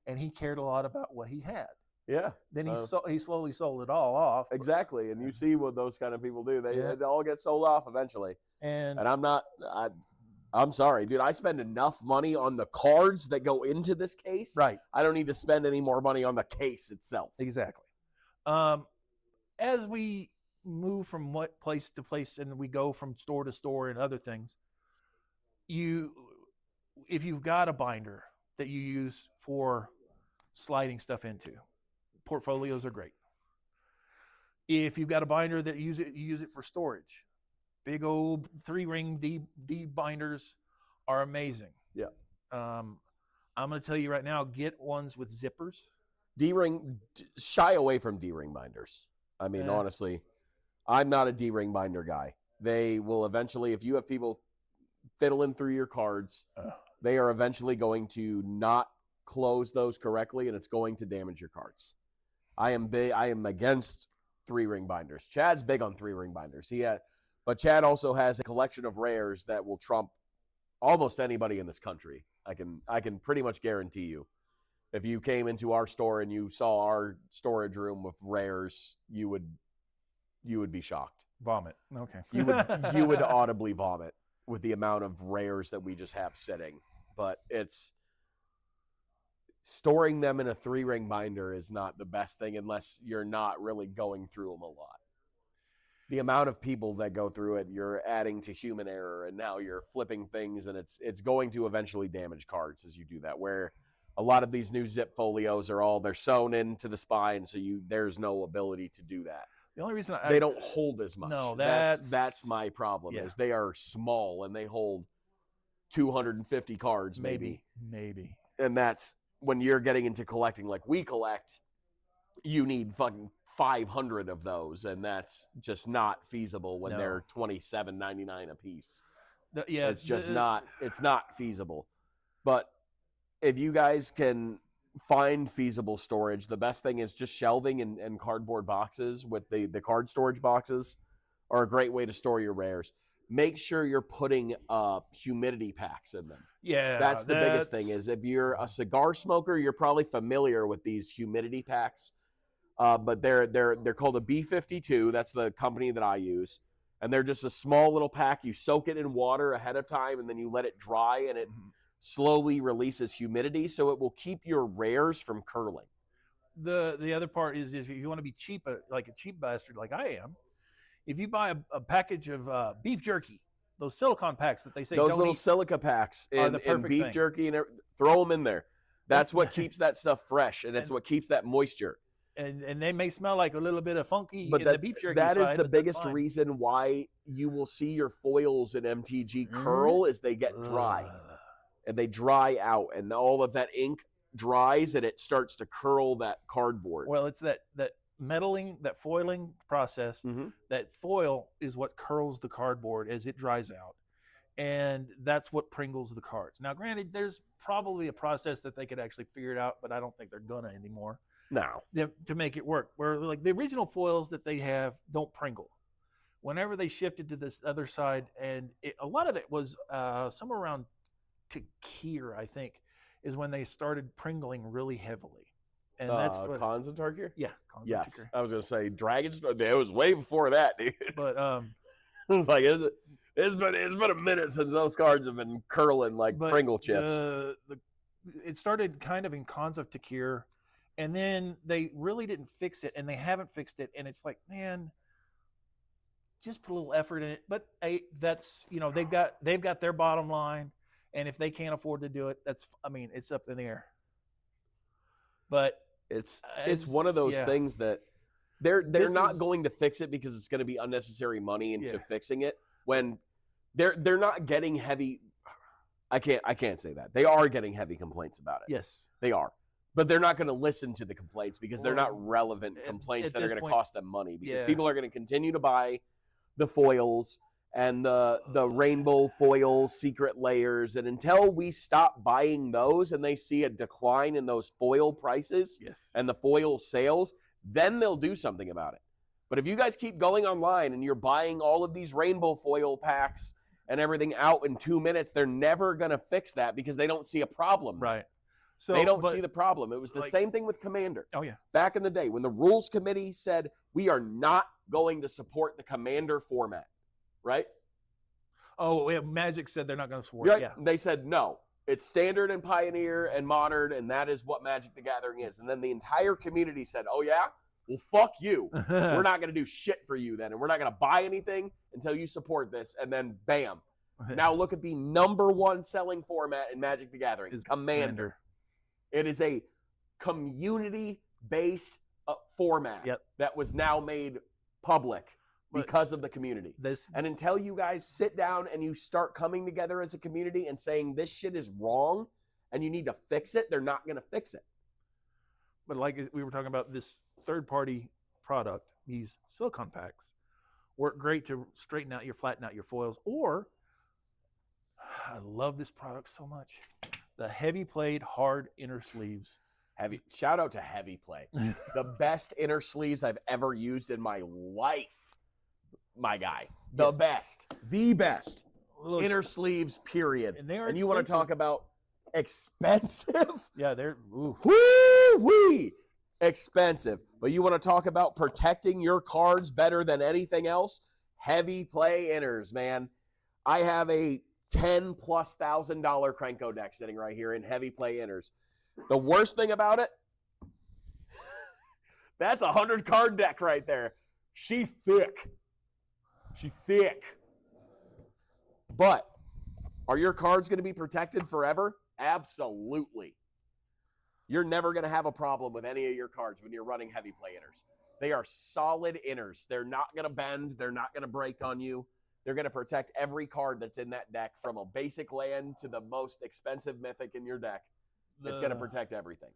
and he cared a lot about what he had. Yeah. Then he slowly sold it all off. Exactly. And you see what those kind of people do. They all get sold off eventually. And I'm sorry, dude. I spend enough money on the cards that go into this case. Right. I don't need to spend any more money on the case itself. Exactly. As we move from place to place and we go from store to store and other things, if you've got a binder that you use for sliding stuff into, portfolios are great. If you've got a binder that you use it for storage, big old 3-ring D binders are amazing. Yeah. I'm going to tell you right now, get ones with zippers. D-ring, shy away from D-ring binders. I mean, honestly, I'm not a D-ring binder guy. They will eventually, if you have people fiddling through your cards, they are eventually going to not close those correctly, and it's going to damage your cards. I am against 3-ring binders. Chad's big on 3-ring binders. But Chad also has a collection of rares that will trump almost anybody in this country. I can pretty much guarantee you. If you came into our store and you saw our storage room with rares, you would be shocked. Vomit. Okay. You would audibly vomit with the amount of rares that we just have sitting. But it's storing them in a 3-ring binder is not the best thing unless you're not really going through them a lot. The amount of people that go through it, you're adding to human error, and now you're flipping things, and it's going to eventually damage cards as you do that. Where A lot of these new zip folios they're sewn into the spine, so there's no ability to do that. The only reason they don't hold as much. No, that's my problem. Yeah. Is they are small and they hold 250 cards maybe. And that's when you're getting into collecting like we collect, you need fucking 500 of those, and that's just not feasible when they're $27.99 a piece. It's just not feasible. But if you guys can find feasible storage, the best thing is just shelving and cardboard boxes with the card storage boxes are a great way to store your rares. Make sure you're putting humidity packs in them. Yeah, that's the biggest thing. Is if you're a cigar smoker, you're probably familiar with these humidity packs. But they're called a B52. That's the company that I use, and they're just a small little pack. You soak it in water ahead of time, and then you let it dry, and it slowly releases humidity, so it will keep your rares from curling. The other part is if you want to be cheap, like a cheap bastard like I am, if you buy a package of beef jerky, those silicone packs that they say those little silica packs in beef jerky, and throw them in there. That's what keeps that stuff fresh, and it's what keeps that moisture. And they may smell like a little bit of funky but in the beef jerky. That is the biggest reason why you will see your foils in MTG curl is they get dry. And they dry out, and all of that ink dries, and it starts to curl that cardboard. Well, it's that metalling, that foiling process. That foil is what curls the cardboard as it dries out, and that's what Pringles the cards. Now, granted, there's probably a process that they could actually figure it out, but I don't think they're gonna anymore. No, to make it work. Where like the original foils that they have don't Pringle. Whenever they shifted to this other side, and a lot of it was somewhere around to Kier, I think, is when they started Pringling really heavily. And that's what Khans and Tarkir? Yeah, Khans and Tarkir. I was gonna say Dragons. It was way before that, dude. But it was like, it's been a minute since those cards have been curling like Pringle chips. It started kind of in Khans of Tarkir, and then they really didn't fix it, and they haven't fixed it, and it's like, man, just put a little effort in it. But hey, that's they've got their bottom line. And if they can't afford to do it, it's up in the air. But it's one of those things that they're not going to fix it because it's going to be unnecessary money into fixing it when they're not getting heavy. I can't say that. They are getting heavy complaints about it. Yes, they are. But they're not going to listen to the complaints because they're not relevant complaints that are going to cost them money, because people are going to continue to buy the foils and the rainbow foil secret layers, and until we stop buying those and they see a decline in those foil prices and the foil sales, then they'll do something about it. But if you guys keep going online and you're buying all of these rainbow foil packs and everything out in 2 minutes, they're never going to fix that because they don't see a problem. Right. So they don't see the problem. It was the same thing with Commander. Oh, yeah. Back in the day when the rules committee said, we are not going to support the Commander format. Right? Oh, yeah, Magic said they're not going to support it. Yeah. They said no. It's standard and Pioneer and Modern, and that is what Magic the Gathering is. And then the entire community said, oh, yeah? Well, fuck you. We're not going to do shit for you then, and we're not going to buy anything until you support this. And then, bam. Now look at the #1 selling format in Magic the Gathering, Commander. It is a community-based format that was now made public because of the community. And until you guys sit down and you start coming together as a community and saying this shit is wrong and you need to fix it, they're not going to fix it. But like we were talking about, this third-party product, these silicone packs, work great to flatten out your foils. Or, I love this product so much, the Heavy Played Hard Inner Sleeves. Shout out to Heavy Play. The best inner sleeves I've ever used in my life. My guy, the best inner sleeves, period. And you want to talk about expensive? Yeah, they're woo-wee expensive. But you want to talk about protecting your cards better than anything else? Heavy Play inners, man. I have a $10,000+ Krenko deck sitting right here in Heavy Play inners. The worst thing about it, that's a 100-card deck right there. She's thick. But are your cards going to be protected forever? Absolutely. You're never going to have a problem with any of your cards when you're running heavy play inners. They are solid inners. They're not going to bend. They're not going to break on you. They're going to protect every card that's in that deck, from a basic land to the most expensive mythic in your deck. It's going to protect everything.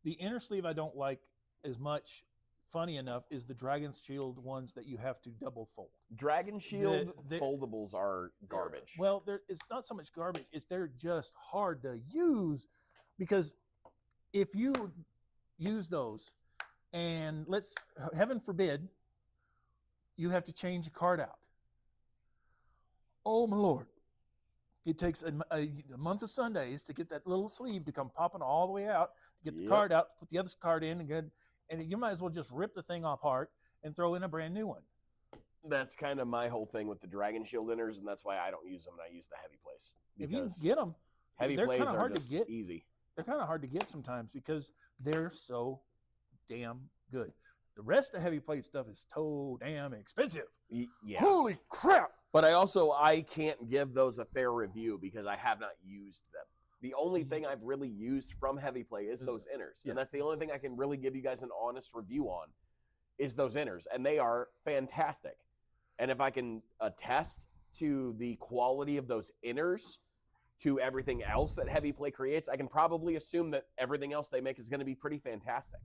The inner sleeve I don't like as much, funny enough, is the Dragon Shield ones that you have to double fold. Dragon Shield foldables are garbage. Well, it's not so much garbage. They're just hard to use, because if you use those and heaven forbid, you have to change a card out. Oh, my Lord. It takes a month of Sundays to get that little sleeve to come popping all the way out, to get the card out, put the other card in, and you might as well just rip the thing apart and throw in a brand new one. That's kind of my whole thing with the Dragon Shield inners, and that's why I don't use them, and I use the heavy plays. If you get them, heavy plays are just easy. They're kind of hard to get sometimes because they're so damn good. The rest of heavy plate stuff is so damn expensive. Yeah. Holy crap. But I can't give those a fair review because I have not used them. The only thing I've really used from heavy play is those inners. And that's the only thing I can really give you guys an honest review on, is those inners. And they are fantastic. And if I can attest to the quality of those inners to everything else that heavy play creates, I can probably assume that everything else they make is going to be pretty fantastic,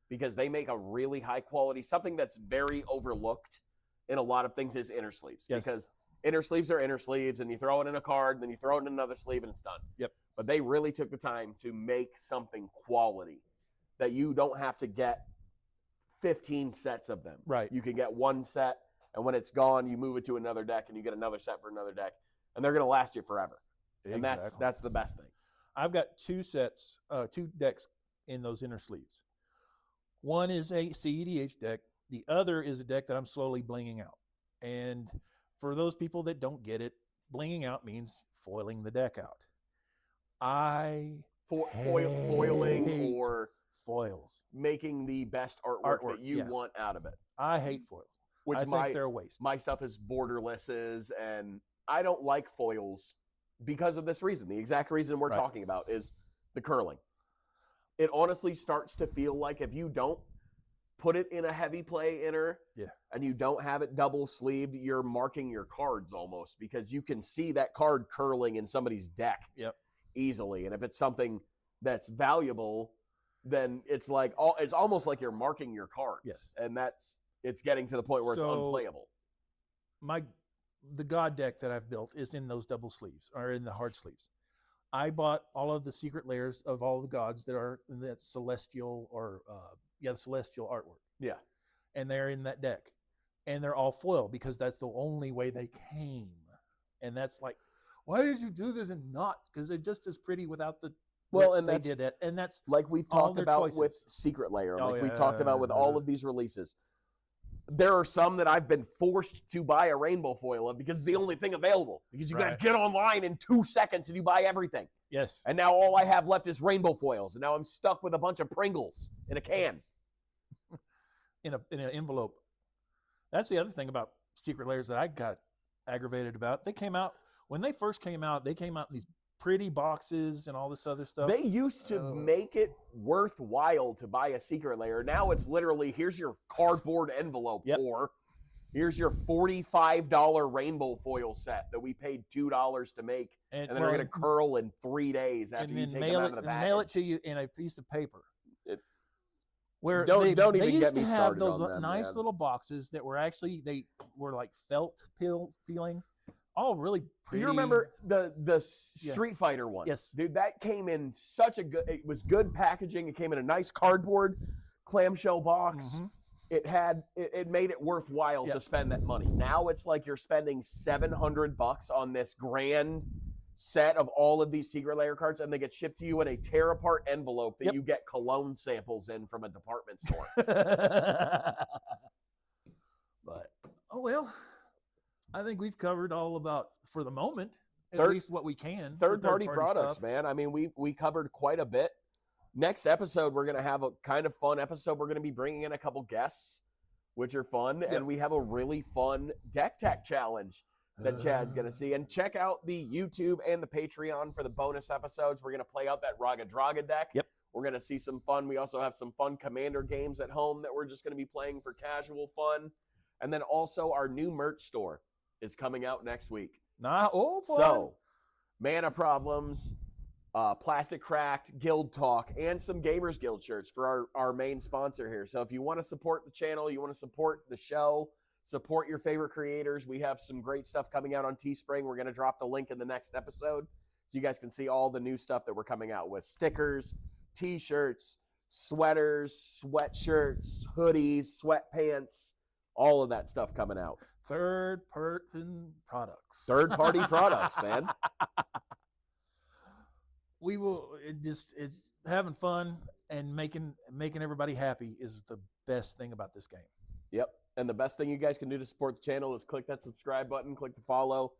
because they make a really high quality. Something that's very overlooked in a lot of things is inner sleeves. Yes. Because inner sleeves are inner sleeves, and you throw it in a card, and then you throw it in another sleeve, and it's done. Yep. But they really took the time to make something quality that you don't have to get 15 sets of them. Right. You can get one set, and when it's gone, you move it to another deck, and you get another set for another deck, and they're going to last you forever. Exactly. And that's the best thing. I've got two decks in those inner sleeves. One is a CEDH deck. The other is a deck that I'm slowly blinging out. And for those people that don't get it, blinging out means foiling the deck out. Foiling or foils, making the best artwork that you want out of it. I hate foils. I think they're a waste. My stuff is borderlesses, and I don't like foils because of this reason. The exact reason we're talking about is the curling. It honestly starts to feel like if you don't put it in a heavy play inner and you don't have it double sleeved, you're marking your cards almost, because you can see that card curling in somebody's deck easily. And if it's something that's valuable, then it's almost like you're marking your cards. Yes. And it's getting to the point where it's unplayable. The God deck that I've built is in those double sleeves, or in the hard sleeves. I bought all of the secret layers of all the gods that are in that celestial the celestial artwork. Yeah. And they're in that deck. And they're all foil because that's the only way they came. And that's like, why did you do this and not? Because they're just as pretty without the they did it. And that's like we've talked about with Secret Layer, we've talked about with all of these releases. There are some that I've been forced to buy a rainbow foil of because it's the only thing available. Because you guys get online in 2 seconds and you buy everything. Yes. And now all I have left is rainbow foils. And now I'm stuck with a bunch of Pringles in a can. in an envelope. That's the other thing about Secret Layers that I got aggravated about. When they first came out, they came out in these pretty boxes and all this other stuff. They used to make it worthwhile to buy a Secret Layer. Now it's literally, here's your cardboard envelope, or here's your $45 rainbow foil set that we paid $2 to make, and then they're going to curl in 3 days after you take them out of the package. Mail it to you in a piece of paper. Don't even get me started on those nice little boxes that were actually, they were like felt feeling. All really pretty. You remember the Street Fighter one? Yes. Dude, that came in it was good packaging. It came in a nice cardboard clamshell box. Mm-hmm. It made it worthwhile to spend that money. Now it's like you're spending $700 on this grand set of all of these Secret Layer cards, and they get shipped to you in a tear-apart envelope that you get cologne samples in from a department store. But, oh well. I think we've covered all about, for the moment, at least what we can. Third-party products, man. I mean, we covered quite a bit. Next episode, we're going to have a kind of fun episode. We're going to be bringing in a couple guests, which are fun. Yep. And we have a really fun deck tech challenge that Chad's going to see. And check out the YouTube and the Patreon for the bonus episodes. We're going to play out that Raga Draga deck. Yep. We're going to see some fun. We also have some fun Commander games at home that we're just going to be playing for casual fun. And then also our new merch store is coming out next week. So, Mana Problems, Plastic Cracked, Guild Talk, and some Gamers Guild shirts for our main sponsor here. So if you want to support the channel, you want to support the show, support your favorite creators, we have some great stuff coming out on Teespring. We're going to drop the link in the next episode so you guys can see all the new stuff that we're coming out with. Stickers, T-shirts, sweaters, sweatshirts, hoodies, sweatpants, all of that stuff coming out. Third-party products. Third-party products, man. We will. It's having fun and making everybody happy is the best thing about this game. Yep. And the best thing you guys can do to support the channel is click that subscribe button, click the follow,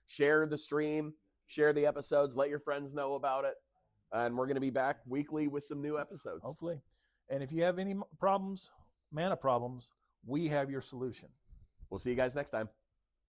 share the stream, share the episodes, let your friends know about it. And we're going to be back weekly with some new episodes. Hopefully. And if you have any problems, mana problems, we have your solution. We'll see you guys next time.